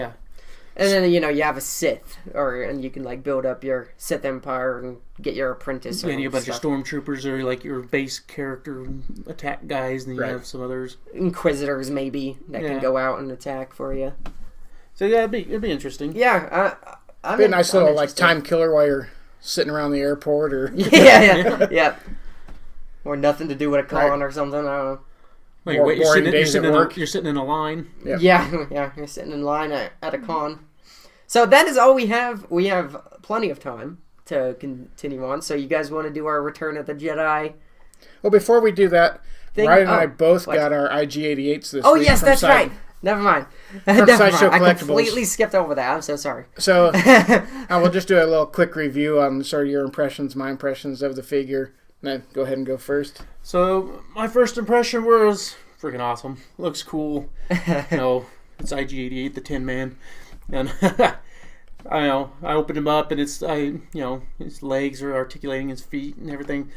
Speaker 1: And then you have a Sith, and you can like build up your Sith Empire and get your apprentice.
Speaker 3: Yeah, and you have a bunch of stormtroopers or like your base character attack guys, and then you have some others,
Speaker 1: Inquisitors maybe that can go out and attack for you.
Speaker 3: So yeah, it'd be interesting.
Speaker 1: Yeah,
Speaker 2: be a nice little like time killer while you're sitting around the airport or
Speaker 1: yeah, or nothing to do with a con or something. I don't know.
Speaker 3: Like, you're sitting in a line.
Speaker 1: Yep. Yeah, you're sitting in line at a con. So that is all we have. We have plenty of time to continue on. So you guys want to do our Return of the Jedi?
Speaker 2: Well, before we do that, Ryan and I both got our IG-88s this week.
Speaker 1: Oh, yes, that's right. Never mind.
Speaker 2: Sideshow Collectibles.
Speaker 1: I completely skipped over that. I'm so sorry.
Speaker 2: So I will just do a little quick review on sort of your impressions, my impressions of the figure. Then go ahead and go first.
Speaker 3: So my first impression was freaking awesome. Looks cool. It's IG-88, the Tin Man, and I opened him up, and his legs are articulating his feet and everything.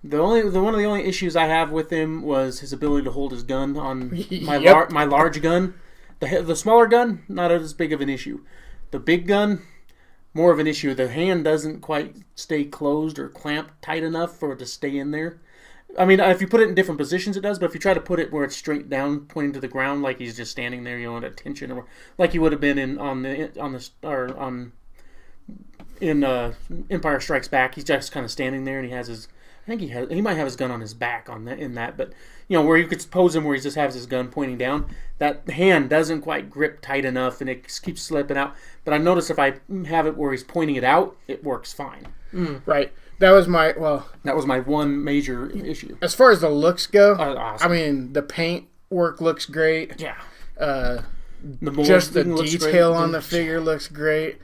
Speaker 3: One of the only issues I have with him was his ability to hold his gun on my large gun. The smaller gun, not as big of an issue. The big gun, more of an issue. The hand doesn't quite stay closed or clamped tight enough for it to stay in there. I mean, if you put it in different positions, it does. But if you try to put it where it's straight down, pointing to the ground, like he's just standing there, at attention, or like he would have been in Empire Strikes Back. He's just kind of standing there, and he has his. I think he might have his gun on his back in that, but where you could pose him where he just has his gun pointing down. That hand doesn't quite grip tight enough, and it keeps slipping out. But I noticed if I have it where he's pointing it out, it works fine.
Speaker 2: Right. That was my
Speaker 3: one major issue.
Speaker 2: As far as the looks go,
Speaker 3: awesome.
Speaker 2: I mean, the paint work looks great.
Speaker 3: Yeah.
Speaker 2: Just the detail on the figure looks great.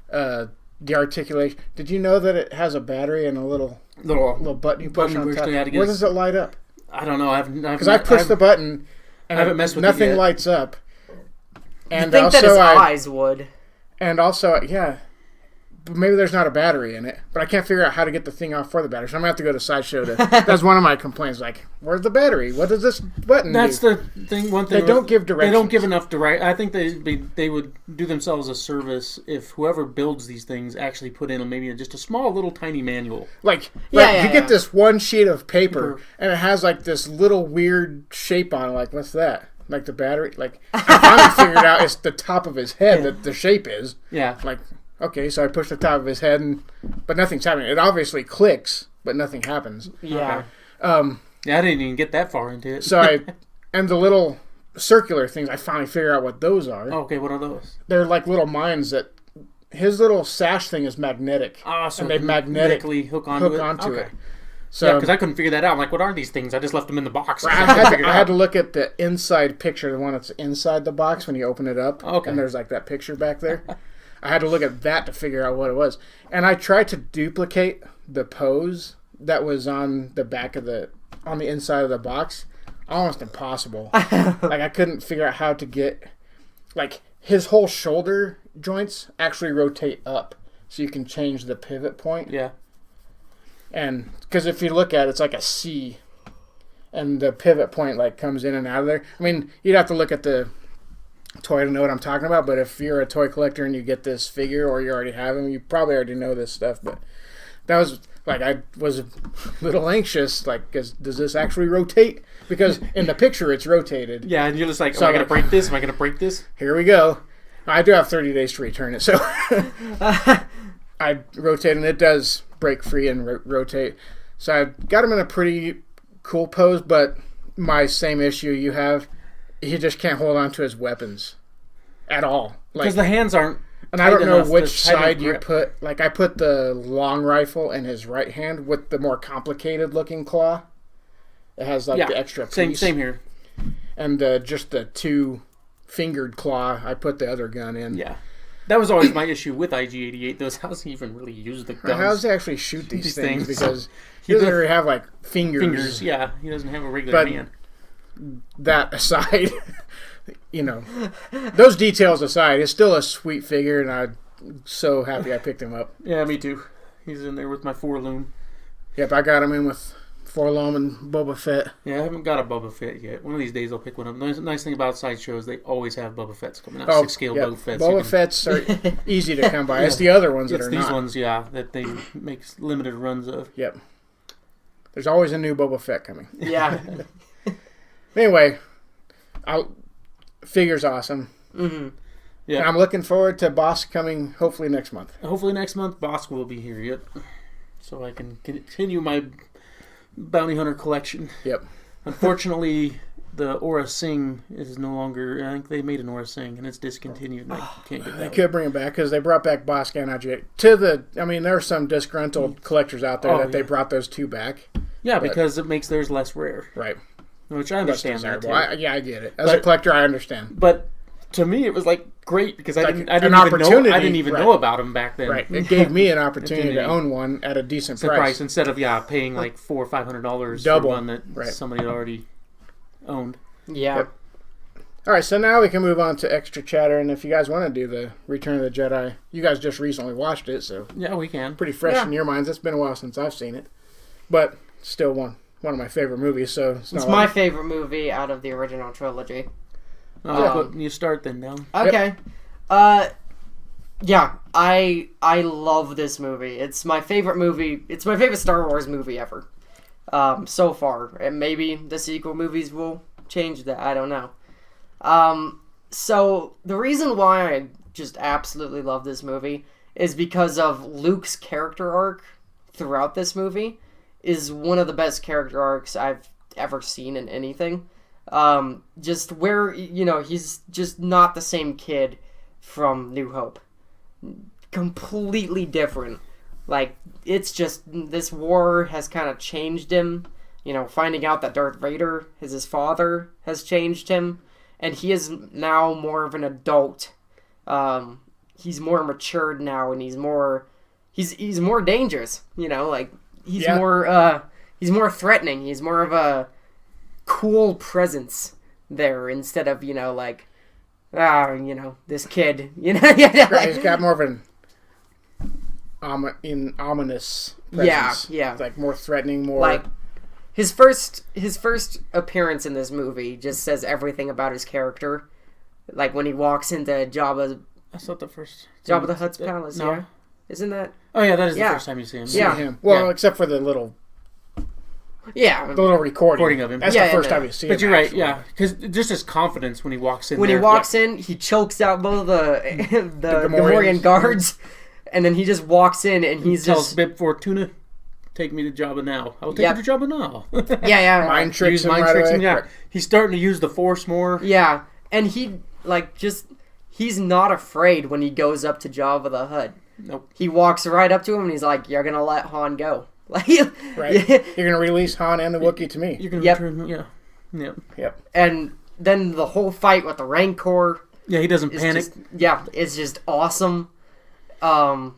Speaker 2: The articulation. Did you know that it has a battery and a little button you push on top? Where does it light up?
Speaker 3: I don't know.
Speaker 2: Because I pushed the button and
Speaker 3: I haven't messed with
Speaker 2: nothing
Speaker 3: it yet.
Speaker 2: lights up. And
Speaker 1: you think that his eyes would.
Speaker 2: And also, yeah, maybe there's not a battery in it, but I can't figure out how to get the thing off for the battery. So I'm going to have to go to Sideshow to... That's one of my complaints. Like, where's the battery? What does this button do?
Speaker 3: That's the thing. One thing
Speaker 2: they don't give directions.
Speaker 3: They don't give enough direct. I think they would do themselves a service if whoever builds these things actually put in maybe just a small little tiny manual.
Speaker 2: Like, you get this one sheet of paper, and it has like this little weird shape on it. Like, what's that? Like the battery? Like, I finally figured out it's the top of his head that the shape is.
Speaker 3: Yeah.
Speaker 2: Like... Okay, so I push the top of his head, but nothing's happening. It obviously clicks, but nothing happens.
Speaker 1: Yeah.
Speaker 3: Yeah, I didn't even get that far into it.
Speaker 2: So and the little circular things, I finally figure out what those are.
Speaker 3: Okay, what are those?
Speaker 2: They're like little mines that his little sash thing is magnetic.
Speaker 3: So
Speaker 2: and they magnetically
Speaker 3: hook onto
Speaker 2: it.
Speaker 3: So, yeah, because I couldn't figure that out. I'm like, what are these things? I just left them in the box.
Speaker 2: I had to look at the inside picture, the one that's inside the box when you open it up.
Speaker 3: Okay.
Speaker 2: And there's like that picture back there. I had to look at that to figure out what it was. And I tried to duplicate the pose that was on the on the inside of the box. Almost impossible. Like, I couldn't figure out how to get... Like, his whole shoulder joints actually rotate up. So you can change the pivot point.
Speaker 3: Yeah.
Speaker 2: And... Because if you look at it, it's like a C. And the pivot point, like, comes in and out of there. I mean, you'd have to look at the... toy to know what I'm talking about, but if you're a toy collector and you get this figure or you already have him, you probably already know this stuff. But that was like, I was a little anxious, like, does this actually rotate? Because in the picture it's rotated.
Speaker 3: Yeah, and you're just like, am I going to break this? Am I going to break this?
Speaker 2: Here we go. I do have 30 days to return it, so I rotate and it does break free and rotate. So I got him in a pretty cool pose, but my same issue you have, he just can't hold on to his weapons at all.
Speaker 3: Because the hands aren't.
Speaker 2: And I don't know which side you put. Like, I put the long rifle in his right hand with the more complicated looking claw. It has like the extra piece.
Speaker 3: Same here.
Speaker 2: And just the 2-fingered claw, I put the other gun in.
Speaker 3: Yeah. That was always my issue with IG-88. Those how does he even really use the guns?
Speaker 2: How does he actually shoot these things? Because he doesn't really have like fingers.
Speaker 3: Yeah. He doesn't have a regular hand.
Speaker 2: That aside, you know, those details aside, it's still a sweet figure, and I'm so happy I picked him up.
Speaker 3: Yeah, me too. He's in there with my 4-loom.
Speaker 2: Yep, I got him in with 4-loom and Boba Fett.
Speaker 3: Yeah, I haven't got a Boba Fett yet. One of these days I'll pick one up. The nice thing about Sideshow is they always have Boba Fetts coming out. 6-scale Boba Fetts.
Speaker 2: Boba Fetts are easy to come by. It's the other ones that are not.
Speaker 3: It's these ones, that they make limited runs of.
Speaker 2: Yep. There's always a new Boba Fett coming.
Speaker 1: Yeah.
Speaker 2: Anyway, figure's awesome.
Speaker 3: Mm-hmm. Yeah.
Speaker 2: And I'm looking forward to Boss coming hopefully next month.
Speaker 3: Hopefully next month Boss will be here yet. So I can continue my bounty hunter collection.
Speaker 2: Yep.
Speaker 3: Unfortunately, the Aura Singh is no longer... I think they made an Aura Singh and it's discontinued. And I can't get that.
Speaker 2: They could bring it back because they brought back Boss and IGA. I mean, there are some disgruntled collectors out there that they brought those 2 back.
Speaker 3: Yeah, because it makes theirs less rare.
Speaker 2: Right.
Speaker 3: Which I understand that too.
Speaker 2: I get it. As a collector, I understand.
Speaker 3: But to me, it was like great because I didn't even know about them back then.
Speaker 2: Right. It gave me an opportunity to own one at a decent price
Speaker 3: instead of paying like $400 or $500
Speaker 2: Double.
Speaker 3: for one that somebody had already owned.
Speaker 1: Yeah.
Speaker 2: Yep. All right, so now we can move on to extra chatter, and if you guys want to do the Return of the Jedi, you guys just recently watched it, so
Speaker 3: yeah, we can.
Speaker 2: Pretty fresh in your minds. It's been a while since I've seen it, but still one of my favorite movies. So
Speaker 1: it's my favorite movie out of the original trilogy.
Speaker 3: You start then, now.
Speaker 1: Okay. Yeah, I love this movie. It's my favorite movie. It's my favorite Star Wars movie ever. So far, and maybe the sequel movies will change that. I don't know. So the reason why I just absolutely love this movie is because of Luke's character arc throughout this movie is one of the best character arcs I've ever seen in anything. Just where, he's just not the same kid from New Hope. Completely different. Like, it's just, this war has kind of changed him. You know, finding out that Darth Vader is his father has changed him. And he is now more of an adult. He's more matured now, and he's more dangerous. You know, like, he's more threatening. He's more of a cool presence there instead of, you know, like, this kid, you know.
Speaker 2: Right, he's got more of an ominous presence.
Speaker 1: Yeah.
Speaker 2: It's like more threatening, more
Speaker 1: like his first appearance in this movie just says everything about his character. Like when he walks into Jabba.
Speaker 3: That's not the first.
Speaker 1: Jabba the Hutt's palace. No. Yeah, isn't that?
Speaker 3: Oh yeah, that is the first time you see him.
Speaker 2: Yeah, him. Well, except for the little.
Speaker 1: Yeah,
Speaker 2: the little recording
Speaker 3: of him.
Speaker 2: That's the first time you see him.
Speaker 3: But you're right, yeah, because just his confidence when he walks in.
Speaker 1: When he walks in, he chokes out both of the Gamorrean guards, and then he just walks in and he
Speaker 3: tells Bib Fortuna, "Take me to Jabba now. I will take you to Jabba now."
Speaker 2: Mind tricks him right away.
Speaker 3: Yeah, he's starting to use the Force more.
Speaker 1: Yeah, and he's not afraid when he goes up to Jabba the Hutt.
Speaker 3: Nope.
Speaker 1: He walks right up to him and he's like, "You're gonna let Han go." Like,
Speaker 2: right. You're gonna release Han and the Wookiee to me.
Speaker 3: You're gonna return.
Speaker 2: Yep.
Speaker 1: And then the whole fight with the Rancor.
Speaker 3: Yeah, he doesn't panic.
Speaker 1: It's just awesome. And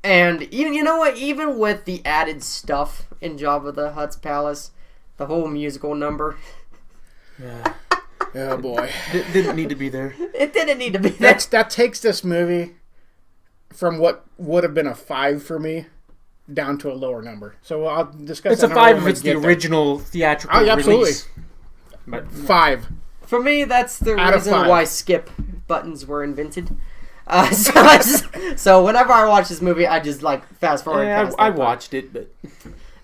Speaker 1: even, you know what? Even with the added stuff in Jabba the Hutt's palace, the whole musical number.
Speaker 3: Yeah.
Speaker 2: Oh boy.
Speaker 3: Didn't need to be there.
Speaker 1: It didn't need to be there.
Speaker 2: That takes this movie from what would have been a 5 for me down to a lower number. So I'll discuss.
Speaker 3: It's a 5 if it's the original theatrical release.
Speaker 2: But 5.
Speaker 1: For me, that's the reason why skip buttons were invented. So whenever I watch this movie, I just like fast forward.
Speaker 3: Yeah, I watched it, but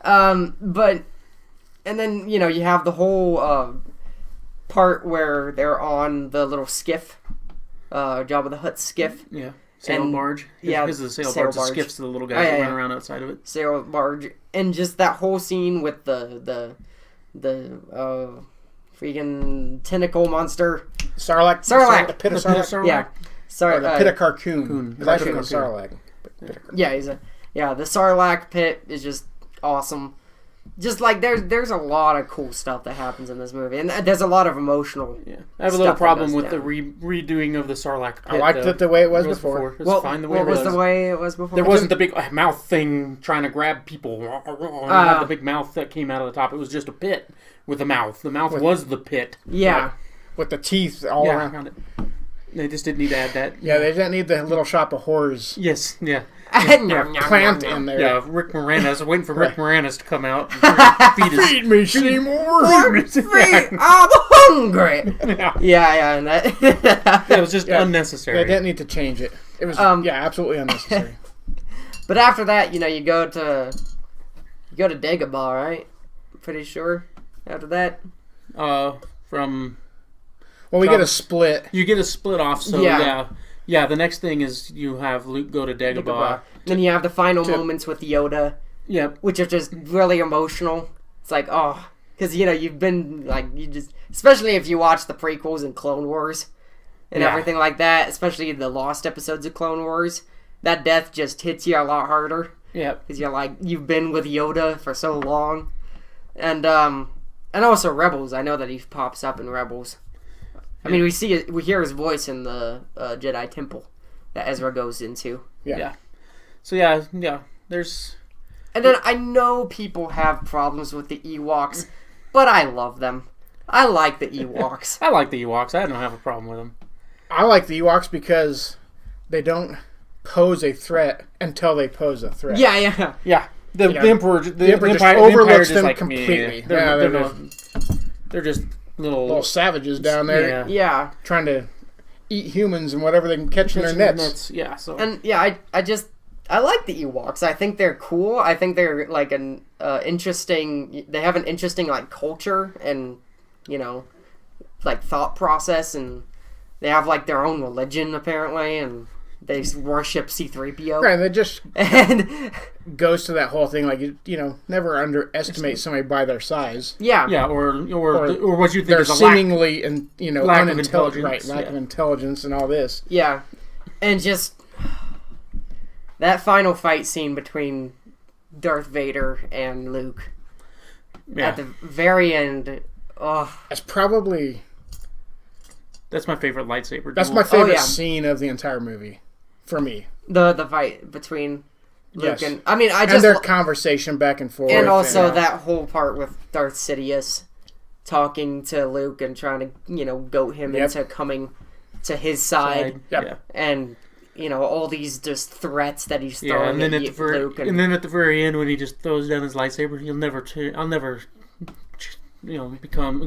Speaker 1: and then you have the whole part where they're on the little skiff, Jabba the Hutt skiff.
Speaker 3: Yeah. Sail barge. His is a sail barge. The skiff's the little guys that run around outside of it.
Speaker 1: Sail barge. And just that whole scene with the freaking tentacle monster.
Speaker 2: Sarlacc.
Speaker 1: The
Speaker 2: pit of Sarlacc.
Speaker 1: Yeah.
Speaker 2: The pit of Carcoon.
Speaker 1: It's actually Sarlacc. Yeah, the Sarlacc pit is just awesome. Just like there's a lot of cool stuff that happens in this movie, and there's a lot of emotional.
Speaker 3: Yeah, I have a little problem with the redoing of the Sarlacc pit.
Speaker 2: I liked it the way it was before.
Speaker 3: It was fine the way it was.
Speaker 1: What was the way it was before?
Speaker 3: There wasn't the big mouth thing trying to grab people. The big mouth that came out of the top. It was just a pit with a mouth. The mouth was the pit.
Speaker 1: Yeah,
Speaker 2: with the teeth all around
Speaker 3: it. They just didn't need to add that.
Speaker 2: Yeah, they didn't need the little shop of horrors.
Speaker 3: Yes, yeah.
Speaker 2: Clamped in there.
Speaker 3: Yeah, Rick Moranis. I was waiting for Rick Moranis to come out and
Speaker 2: feed me, Seymour!
Speaker 1: I'm hungry! Yeah, and that...
Speaker 3: it was just unnecessary.
Speaker 2: They didn't need to change it. It was, absolutely unnecessary.
Speaker 1: But after that, you go to Dagobah, right? Pretty sure. After that?
Speaker 3: From...
Speaker 2: Well, we get a split.
Speaker 3: You get a split off, so yeah. The next thing is you have Luke go to Dagobah.
Speaker 1: Then you have the final moments with Yoda.
Speaker 3: Yep.
Speaker 1: Which are just really emotional. It's like, because you've been especially if you watch the prequels and Clone Wars and everything like that, especially the lost episodes of Clone Wars, that death just hits you a lot harder.
Speaker 3: Yep.
Speaker 1: Because you've been with Yoda for so long, and also Rebels. I know that he pops up in Rebels. I mean, we hear his voice in the Jedi Temple that Ezra goes into.
Speaker 3: Yeah. So yeah. There's.
Speaker 1: And then I know people have problems with the Ewoks, but I love them. I like the Ewoks.
Speaker 3: I like the Ewoks. I don't have a problem with them.
Speaker 2: I like the Ewoks because they don't pose a threat until they pose a threat.
Speaker 1: Yeah.
Speaker 3: The Emperor just
Speaker 2: overlooks them completely.
Speaker 3: They're just little
Speaker 2: savages down there.
Speaker 1: Yeah.
Speaker 2: Trying to eat humans and whatever they can catch in their nets.
Speaker 3: Yeah. So.
Speaker 1: And I like the Ewoks. I think they're cool. I think they're like an interesting. They have an interesting like culture and like thought process, and they have like their own religion apparently, and they worship C-3PO.
Speaker 2: Right, and they just goes to that whole thing like never underestimate somebody by their size.
Speaker 1: Yeah.
Speaker 3: Or what you think
Speaker 2: they're
Speaker 3: is a
Speaker 2: seemingly
Speaker 3: lack of intelligence.
Speaker 2: Right, lack of intelligence and all this.
Speaker 1: Yeah, and just that final fight scene between Darth Vader and Luke at the very end. Oh,
Speaker 2: that's probably
Speaker 3: my favorite lightsaber.
Speaker 2: That's my favorite scene of the entire movie, for me.
Speaker 1: The fight between Luke and
Speaker 2: their conversation back and forth,
Speaker 1: and also that whole part with Darth Sidious talking to Luke and trying to goat him into coming to his side, and all these just threats that he's throwing at Luke,
Speaker 3: and then at the very end when he just throws down his lightsaber, I'll never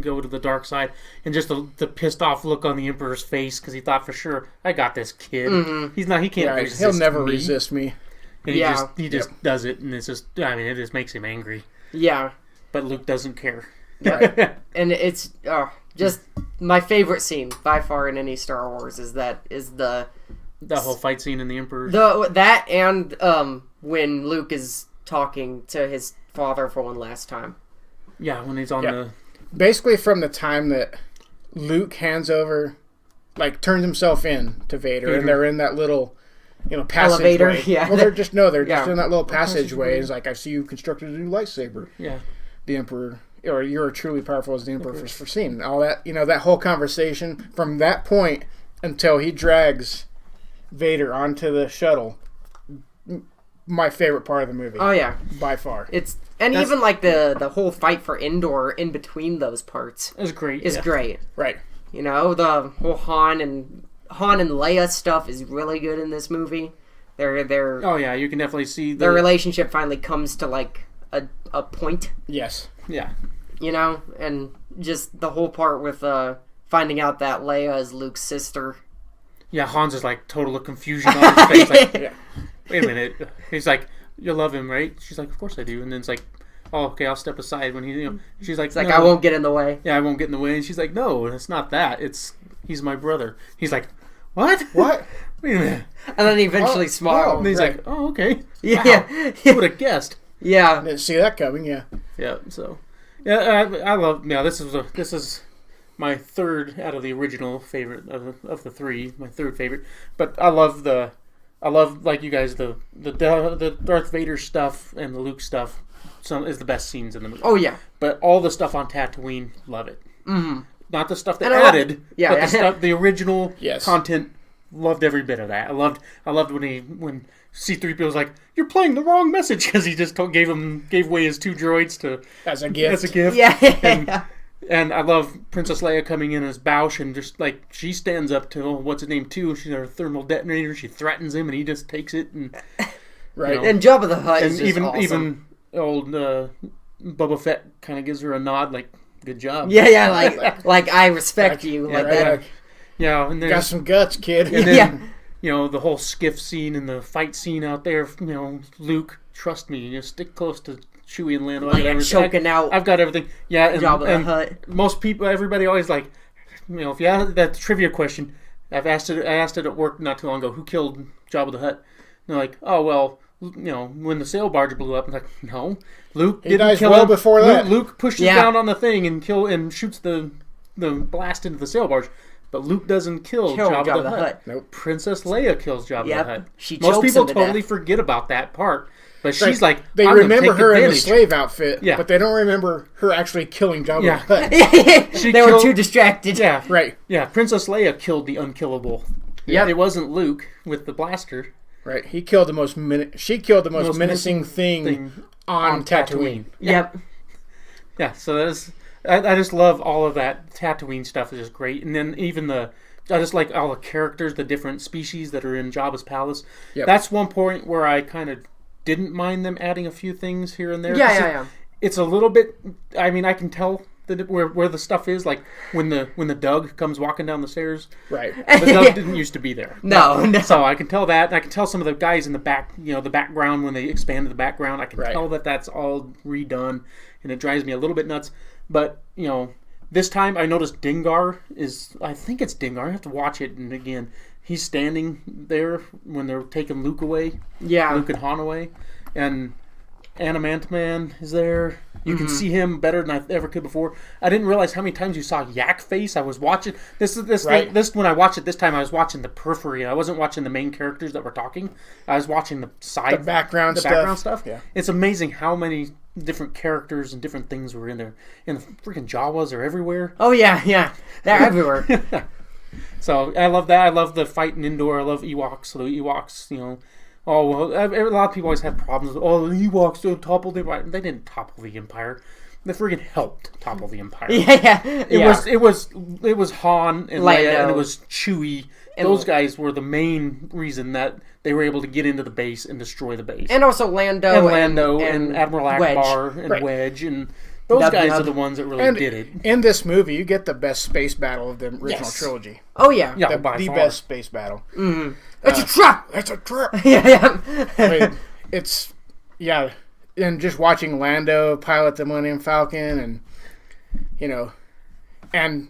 Speaker 3: go to the dark side, and just the pissed off look on the Emperor's face because he thought for sure, I got this kid. Mm-hmm. He can't resist me.
Speaker 2: He'll never resist me.
Speaker 3: And he just does it, and it's just, it just makes him angry.
Speaker 1: Yeah.
Speaker 3: But Luke doesn't care.
Speaker 1: Yeah. And it's just my favorite scene by far in any Star Wars is the
Speaker 3: whole fight scene in the Emperor.
Speaker 1: That and when Luke is talking to his father for one last time.
Speaker 3: Yeah, when he's on the...
Speaker 2: Basically from the time that Luke hands over, turns himself in to Vader. And they're in that little, passageway.
Speaker 1: Elevator, yeah.
Speaker 2: Well, they're just in that little passageway. It's like, I see you constructed a new lightsaber.
Speaker 3: Yeah.
Speaker 2: The Emperor, or you're truly powerful as the Emperor for seeing. All that, that whole conversation from that point until he drags Vader onto the shuttle. My favorite part of the movie.
Speaker 1: Oh yeah,
Speaker 2: by far.
Speaker 1: Even the whole fight for Endor in between those parts
Speaker 3: is great.
Speaker 1: Great.
Speaker 2: Right.
Speaker 1: The whole Han and Leia stuff is really good in this movie. They're
Speaker 3: oh yeah, you can definitely see
Speaker 1: their relationship finally comes to a point.
Speaker 2: Yes.
Speaker 3: Yeah.
Speaker 1: And just the whole part with finding out that Leia is Luke's sister.
Speaker 3: Yeah, Han's is total confusion on his face. Wait a minute. He's like, you love him, right? She's like, of course I do. And then it's like, oh, okay, I'll step aside when he, she's like,
Speaker 1: it's like, no. I won't get in the way.
Speaker 3: Yeah, I won't get in the way. And she's like, no, it's not that. He's my brother. He's like, what?
Speaker 2: What?
Speaker 3: Wait a minute.
Speaker 1: And then he eventually smiles.
Speaker 3: And he's like, oh, okay.
Speaker 1: Yeah.
Speaker 3: Wow. Who would have guessed?
Speaker 1: Yeah.
Speaker 2: Didn't see that coming, yeah.
Speaker 3: Yeah, so. Yeah, I love, this is my third out of the original favorite of the three, my third favorite. But I love like you guys, the Darth Vader stuff and the Luke stuff is the best scenes in the movie.
Speaker 1: Oh yeah.
Speaker 3: But all the stuff on Tatooine, love it.
Speaker 1: Mm-hmm.
Speaker 3: Not the stuff that added, but the original
Speaker 2: yes.
Speaker 3: content. Loved every bit of that. I loved when C-3PO was like, "You're playing the wrong message," because he just gave away his two droids
Speaker 2: as a gift.
Speaker 1: Yeah.
Speaker 3: And I love Princess Leia coming in as Bausch, and just she stands up to what's his name too. She's our thermal detonator. She threatens him, and he just takes it. And
Speaker 2: right.
Speaker 1: And Jabba the Hutt is
Speaker 3: even
Speaker 1: awesome.
Speaker 3: Even old Boba Fett kind of gives her a nod, like, "Good job."
Speaker 1: Yeah, like I respect you, like that.
Speaker 3: Yeah, and
Speaker 2: got some guts, kid.
Speaker 3: And then, the whole skiff scene and the fight scene out there. Luke, trust me, stick close to Chewie and Lando.
Speaker 1: Choking out.
Speaker 3: I've got everything. Yeah, and
Speaker 1: Jabba the Hutt.
Speaker 3: Most people, everybody always if you ask that trivia question, I asked it at work not too long ago. Who killed Jabba the Hutt? And they're like, oh well, when the sail barge blew up. I'm like, no, Luke didn't kill him
Speaker 2: before that.
Speaker 3: Luke pushes down on the thing and shoots the blast into the sail barge. But Luke doesn't kill Jabba the Hutt.
Speaker 2: Nope.
Speaker 3: Princess Leia kills Jabba the Hutt.
Speaker 1: Most
Speaker 3: people totally forget about that part. But she's like,
Speaker 2: they remember her in the slave outfit, but they don't remember her actually killing Jabba the Hutt.
Speaker 1: They were too distracted.
Speaker 3: Yeah,
Speaker 2: right.
Speaker 3: Yeah, Princess Leia killed the unkillable. Yeah, it wasn't Luke with the blaster.
Speaker 2: Right. He killed the most. She killed the most menacing thing on Tatooine.
Speaker 1: Yep.
Speaker 3: Yeah. So that's. I just love all of that. Tatooine stuff is just great, and then even I just like all the characters, the different species that are in Jabba's palace. Yep. That's one point where I kind of didn't mind them adding a few things here and there.
Speaker 1: Yeah.
Speaker 3: It's a little bit. I mean, I can tell where the stuff is, like when the Doug comes walking down the stairs.
Speaker 2: Right.
Speaker 3: The Doug didn't used to be there.
Speaker 1: No.
Speaker 3: So I can tell that. And I can tell some of the guys in the back, the background when they expanded the background. I can tell that that's all redone, and it drives me a little bit nuts. But, this time I noticed Dengar I think it's Dengar. I have to watch it and again. He's standing there when they're taking Luke away.
Speaker 1: Yeah.
Speaker 3: Luke and Han away. And Animant-Man is there. You can see him better than I ever could before. I didn't realize how many times you saw Yak Face. I was watching this when I watched it this time. I was watching the periphery. I wasn't watching the main characters that were talking. I was watching the side,
Speaker 2: the background stuff.
Speaker 3: Yeah, it's amazing how many different characters and different things were in there. And the freaking Jawas are everywhere.
Speaker 1: Oh yeah, they're everywhere.
Speaker 3: So I love that. I love the fight in Endor. I love Ewoks. So the Ewoks, oh, well, a lot of people always have problems with, the Ewoks don't topple the Empire. They didn't topple the Empire. They friggin' helped topple the Empire. It was Han and Leia, and it was Chewie. And those guys were the main reason that they were able to get into the base and destroy the base.
Speaker 1: And also Lando
Speaker 3: and Admiral Akbar and Wedge and those guys are the ones that really did it.
Speaker 2: In this movie, you get the best space battle of the original trilogy.
Speaker 1: Oh yeah,
Speaker 2: the best space battle.
Speaker 1: Mm-hmm. It's a trap.
Speaker 2: It's a trap.
Speaker 1: Yeah.
Speaker 2: I mean, and just watching Lando pilot the Millennium Falcon, and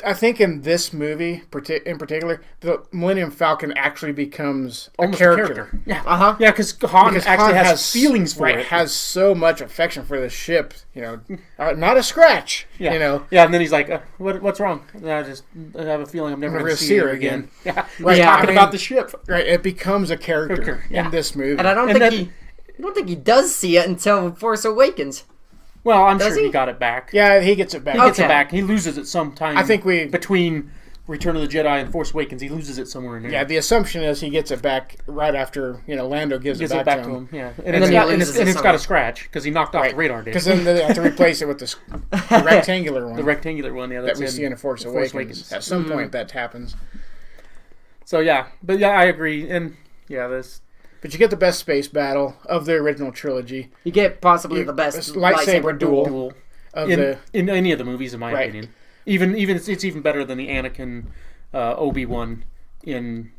Speaker 2: I think in this movie, in particular, the Millennium Falcon actually becomes
Speaker 3: almost
Speaker 2: a character.
Speaker 3: Yeah, yeah, because Han actually has feelings for it.
Speaker 2: Has so much affection for the ship. Not a scratch.
Speaker 3: Yeah, yeah, and then he's like, "What's wrong? I have a feeling I'm never going to see her again." Yeah, talking about the ship.
Speaker 2: Right, it becomes a character in this movie,
Speaker 1: and I don't think he does see it until Force Awakens.
Speaker 3: Well, I'm sure he got it back.
Speaker 2: Yeah, he gets it back.
Speaker 3: He gets it back. He loses it sometime.
Speaker 2: I think
Speaker 3: between Return of the Jedi and Force Awakens, he loses it somewhere in there.
Speaker 2: Yeah, the assumption is he gets it back right after Lando gives it back to him.
Speaker 3: Yeah, and it's got a scratch because he knocked off the radar.
Speaker 2: Because then they have to replace it with the rectangular one.
Speaker 3: The rectangular one,
Speaker 2: that we see in Force Awakens. At some point, that happens.
Speaker 3: So I agree, and this.
Speaker 2: But you get the best space battle of the original trilogy.
Speaker 1: You get possibly the best lightsaber duel
Speaker 3: in any of the movies, in my opinion. Even it's even better than the Anakin Obi-Wan in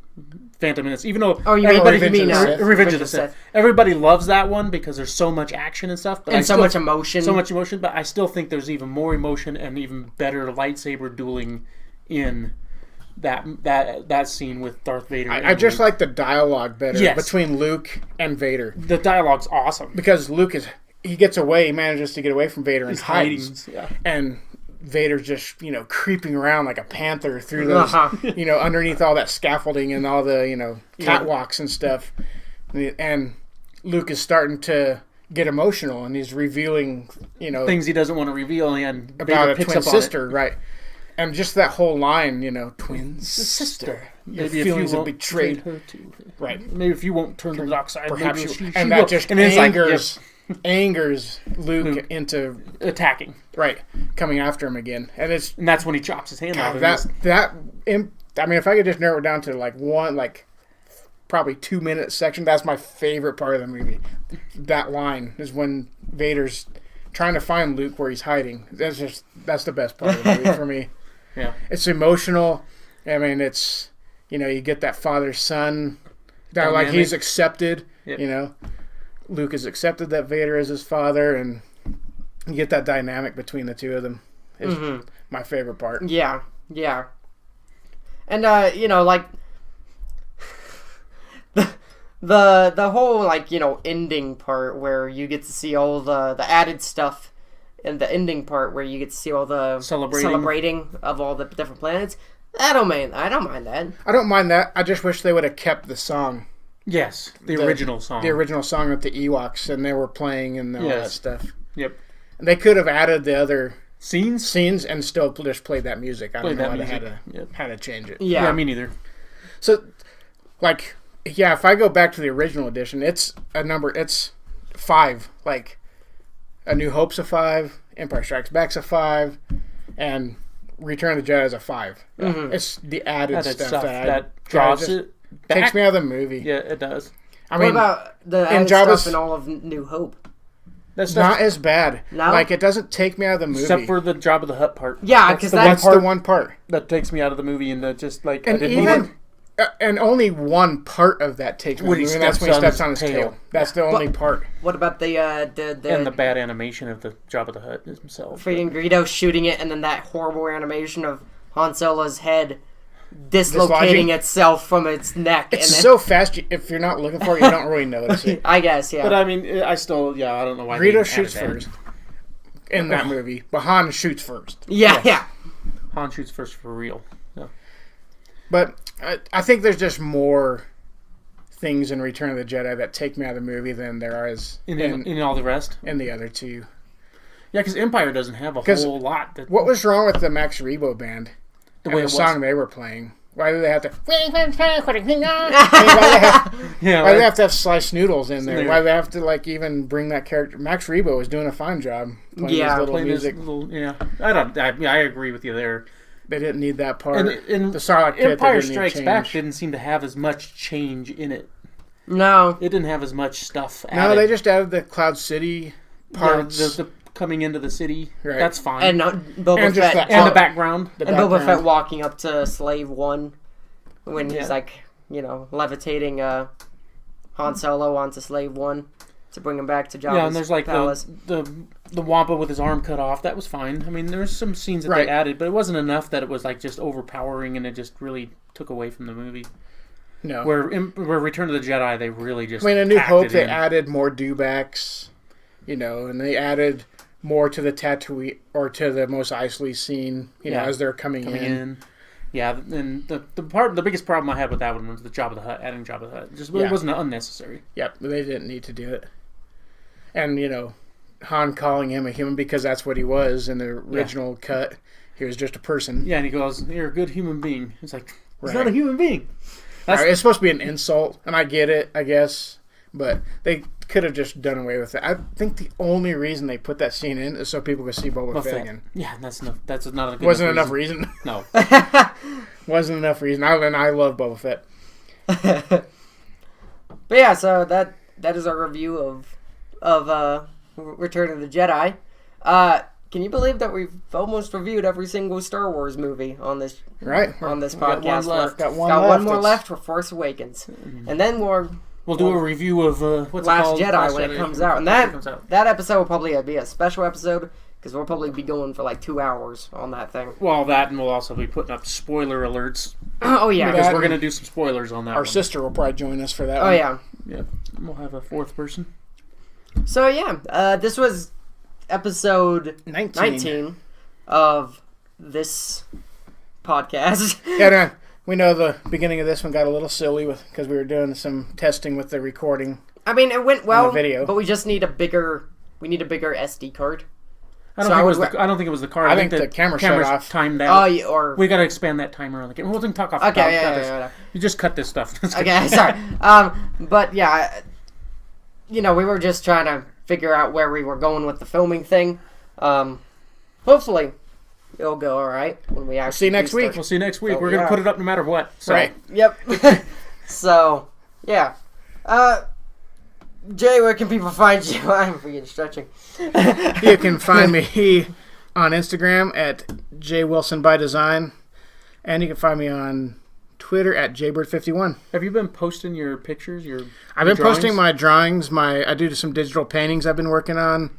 Speaker 3: Phantom Menace. Even though Revenge of the Sith. Everybody loves that one because there's so much action and stuff, but
Speaker 1: so much emotion.
Speaker 3: So much emotion, but I still think there's even more emotion and even better lightsaber dueling in that scene with Darth Vader.
Speaker 2: I just like the dialogue better between Luke and Vader.
Speaker 3: The dialogue's awesome
Speaker 2: because Luke he manages to get away from Vader and hides. And Vader's just creeping around like a panther through those underneath all that scaffolding and all the catwalks and stuff. And Luke is starting to get emotional and he's revealing
Speaker 3: things he doesn't want to reveal and
Speaker 2: about
Speaker 3: Vader
Speaker 2: a twin sister, right? And just that whole line, twin sister.
Speaker 3: Maybe
Speaker 2: your feelings
Speaker 3: of
Speaker 2: betrayed
Speaker 3: her too.
Speaker 2: Right.
Speaker 3: Maybe if you won't turn to the dark side,
Speaker 2: perhaps
Speaker 3: she
Speaker 2: and
Speaker 3: will.
Speaker 2: that just angers Luke into
Speaker 3: attacking.
Speaker 2: Right. Coming after him again. And
Speaker 3: that's when he chops his hand off.
Speaker 2: I mean, if I could just narrow it down to one probably 2-minute section, that's my favorite part of the movie. That line is when Vader's trying to find Luke where he's hiding. That's the best part of the movie for me.
Speaker 3: Yeah,
Speaker 2: it's emotional. I mean, it's you get that father-son. Like he's accepted. Yep. Luke has accepted that Vader is his father, and you get that dynamic between the two of them. Is my favorite part.
Speaker 1: Yeah, yeah. And the whole ending part where you get to see all the added stuff. And the ending part where you get to see all the celebrating of all the different planets. I don't mind that.
Speaker 2: I don't mind that. I just wish they would have kept the song.
Speaker 3: Yes, the original song.
Speaker 2: The original song with the Ewoks and they were playing and all that stuff.
Speaker 3: Yep.
Speaker 2: And they could have added the other
Speaker 3: scenes
Speaker 2: and still just played that music. I don't know how to change it.
Speaker 3: Yeah, me neither.
Speaker 2: So, if I go back to the original edition, it's 5. A New Hope's a 5, Empire Strikes Back's a 5, and Return of the Jedi is a 5. Mm-hmm. It's the added stuff that
Speaker 3: draws it back.
Speaker 2: Takes me out of the movie.
Speaker 3: Yeah, it does.
Speaker 1: What about the added stuff in all of New Hope?
Speaker 2: That's not as bad. No? It doesn't take me out of the movie.
Speaker 3: Except for the Jabba the Hutt part.
Speaker 1: Yeah, because
Speaker 2: that's the one part
Speaker 3: that takes me out of the movie, and just I didn't
Speaker 2: even. And only one part of that takes me. That's when he steps on his tail. That's the only part.
Speaker 1: What about the
Speaker 3: and the bad animation of the Jabba the Hutt himself?
Speaker 1: Freaking Greedo shooting it, and then that horrible animation of Han Solo's head dislocating itself from its neck.
Speaker 2: It's so fast. If you're not looking for it, you don't really notice it.
Speaker 1: I guess, yeah.
Speaker 3: But I mean, I don't know why.
Speaker 2: Greedo shoots first in that movie, but Han shoots first.
Speaker 1: Yeah.
Speaker 3: Han shoots first for real. Yeah.
Speaker 2: But I think there's just more things in Return of the Jedi that take me out of the movie than there is
Speaker 3: in all the rest.
Speaker 2: In the other two.
Speaker 3: Yeah, because Empire doesn't have a whole lot.
Speaker 2: What was wrong with the Max Rebo band? The song they were playing. Why do they have to? Why do they have to have sliced noodles in there? Why do they have to even bring that character? Max Rebo was doing a fine job playing his little music.
Speaker 3: I agree with you there.
Speaker 2: They didn't need that part.
Speaker 3: And
Speaker 2: the Sarlacc pit,
Speaker 3: Empire Strikes Back didn't seem to have as much change in it.
Speaker 1: No,
Speaker 3: it didn't have as much stuff added.
Speaker 2: No, they just added the Cloud City parts.
Speaker 3: The coming into the city.
Speaker 2: Right.
Speaker 3: That's fine.
Speaker 1: And Boba Fett
Speaker 3: and the background.
Speaker 1: Boba Fett walking up to Slave One when he's levitating Han Solo onto Slave One to bring him back to Jabba's
Speaker 3: and there's
Speaker 1: palace.
Speaker 3: the Wampa with his arm cut off. That was fine. I mean, there were some scenes that they added, but it wasn't enough that it was just overpowering and it just really took away from the movie.
Speaker 2: No.
Speaker 3: Where Return of the Jedi, they really just.
Speaker 2: I mean, A New Hope, they added more dewbacks, and they added more to the Tatooine or to the Mos Eisley scene, as they're coming in.
Speaker 3: Yeah, and the biggest problem I had with that one was the Jabba the Hutt, adding Jabba the Hutt. It wasn't unnecessary.
Speaker 2: Yep, they didn't need to do it. And, Han calling him a human because that's what he was in the original cut. He was just a person.
Speaker 3: Yeah, and he goes, "You're a good human being." It's like, he's not a human being.
Speaker 2: It's supposed to be an insult, and I get it, I guess. But they could have just done away with it. I think the only reason they put that scene in is so people could see Boba Fett again.
Speaker 3: Yeah, that's not a good
Speaker 2: Wasn't enough reason.
Speaker 3: No.
Speaker 2: Wasn't enough reason. I love Boba Fett.
Speaker 1: But yeah, so that is our review of Return of the Jedi. Can you believe that we've almost reviewed every single Star Wars movie on this podcast?
Speaker 2: Got
Speaker 1: one more left for Force Awakens, and then
Speaker 3: we'll do a review of
Speaker 1: Last Jedi when it comes out, and that episode will probably be a special episode because we'll probably be going for 2 hours on that thing.
Speaker 3: Well, that, and we'll also be putting up spoiler alerts.
Speaker 1: Oh yeah,
Speaker 3: because we're gonna do some spoilers on that.
Speaker 2: Our sister will probably join us for that.
Speaker 1: Oh yeah,
Speaker 3: we'll have a fourth person.
Speaker 1: So yeah, this was episode 19 of this podcast.
Speaker 2: Yeah, we know the beginning of this one got a little silly because we were doing some testing with the recording.
Speaker 1: I mean, it went well,
Speaker 2: video.
Speaker 1: But we just need a bigger SD card.
Speaker 3: I don't think it was the card.
Speaker 2: I think the camera shut off.
Speaker 3: Timed out.
Speaker 1: Or
Speaker 3: we got to expand that timer on the camera. We'll talk off.
Speaker 1: Okay, yeah.
Speaker 3: You just cut this stuff.
Speaker 1: Okay, sorry. But yeah, we were just trying to figure out where we were going with the filming thing. Hopefully, it'll go all right when we actually
Speaker 2: see you next week.
Speaker 3: We'll see you next week. We're gonna put it up no matter what. So.
Speaker 2: Right.
Speaker 1: Yep. So yeah. Jay, where can people find you? I'm freaking stretching.
Speaker 2: You can find me on Instagram at jwilsonbydesign, and you can find me on Twitter at jbird51.
Speaker 3: Have you been posting your pictures?
Speaker 2: I've been posting my drawings. I do some digital paintings I've been working on,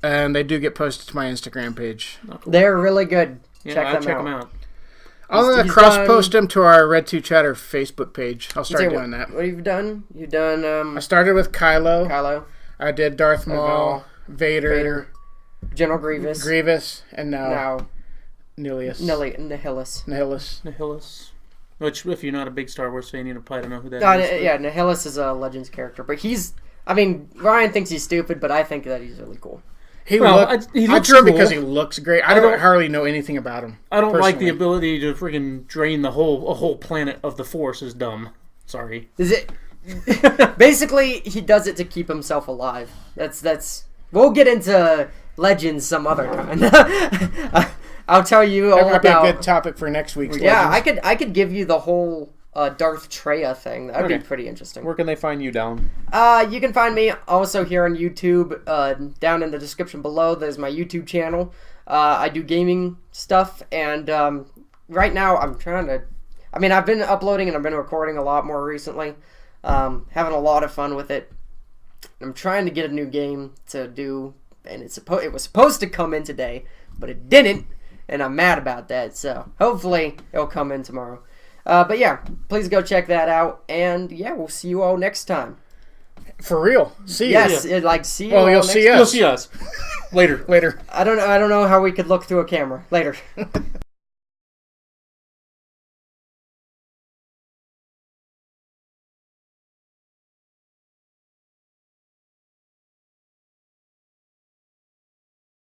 Speaker 2: and they do get posted to my Instagram page.
Speaker 1: Oh, cool. They're really good.
Speaker 3: Yeah,
Speaker 1: check them
Speaker 3: out.
Speaker 2: I'll cross-post them to our Red 2 Chatter Facebook page. I'll start doing that.
Speaker 1: What have you done? You've done...
Speaker 2: I started with Kylo. I did Darth Maul, Vader,
Speaker 1: General Grievous.
Speaker 2: And now Nihilus.
Speaker 1: Nihilus.
Speaker 3: Which, if you're not a big Star Wars fan, you probably don't know who that is.
Speaker 1: Yeah, Nihilus is a Legends character. But Ryan thinks he's stupid, but I think that he's really cool.
Speaker 2: He looks cool because he looks great. I don't hardly know anything about him.
Speaker 3: I don't like the ability to freaking drain a whole planet of the Force is dumb. Sorry.
Speaker 1: Is it? Basically, he does it to keep himself alive. That's. We'll get into Legends some other time. I'll tell you all about.
Speaker 2: That might be a good topic for next week's.
Speaker 1: Yeah,
Speaker 2: Legends.
Speaker 1: I could give you the whole Darth Treya thing. That'd be pretty interesting.
Speaker 3: Where can they find you, Down?
Speaker 1: You can find me also here on YouTube. Down in the description below, there's my YouTube channel. I do gaming stuff, and right now I'm trying to... I've been uploading and I've been recording a lot more recently. Having a lot of fun with it. I'm trying to get a new game to do, and it was supposed to come in today, but it didn't, and I'm mad about that, so hopefully it'll come in tomorrow. But yeah, please go check that out. And yeah, we'll see you all next time.
Speaker 2: For real. See you.
Speaker 1: Yes, see you all
Speaker 2: you'll
Speaker 1: next
Speaker 2: see
Speaker 1: time.
Speaker 2: us.
Speaker 3: You'll see us. Later.
Speaker 2: Later.
Speaker 1: I don't know how we could look through a camera. Later.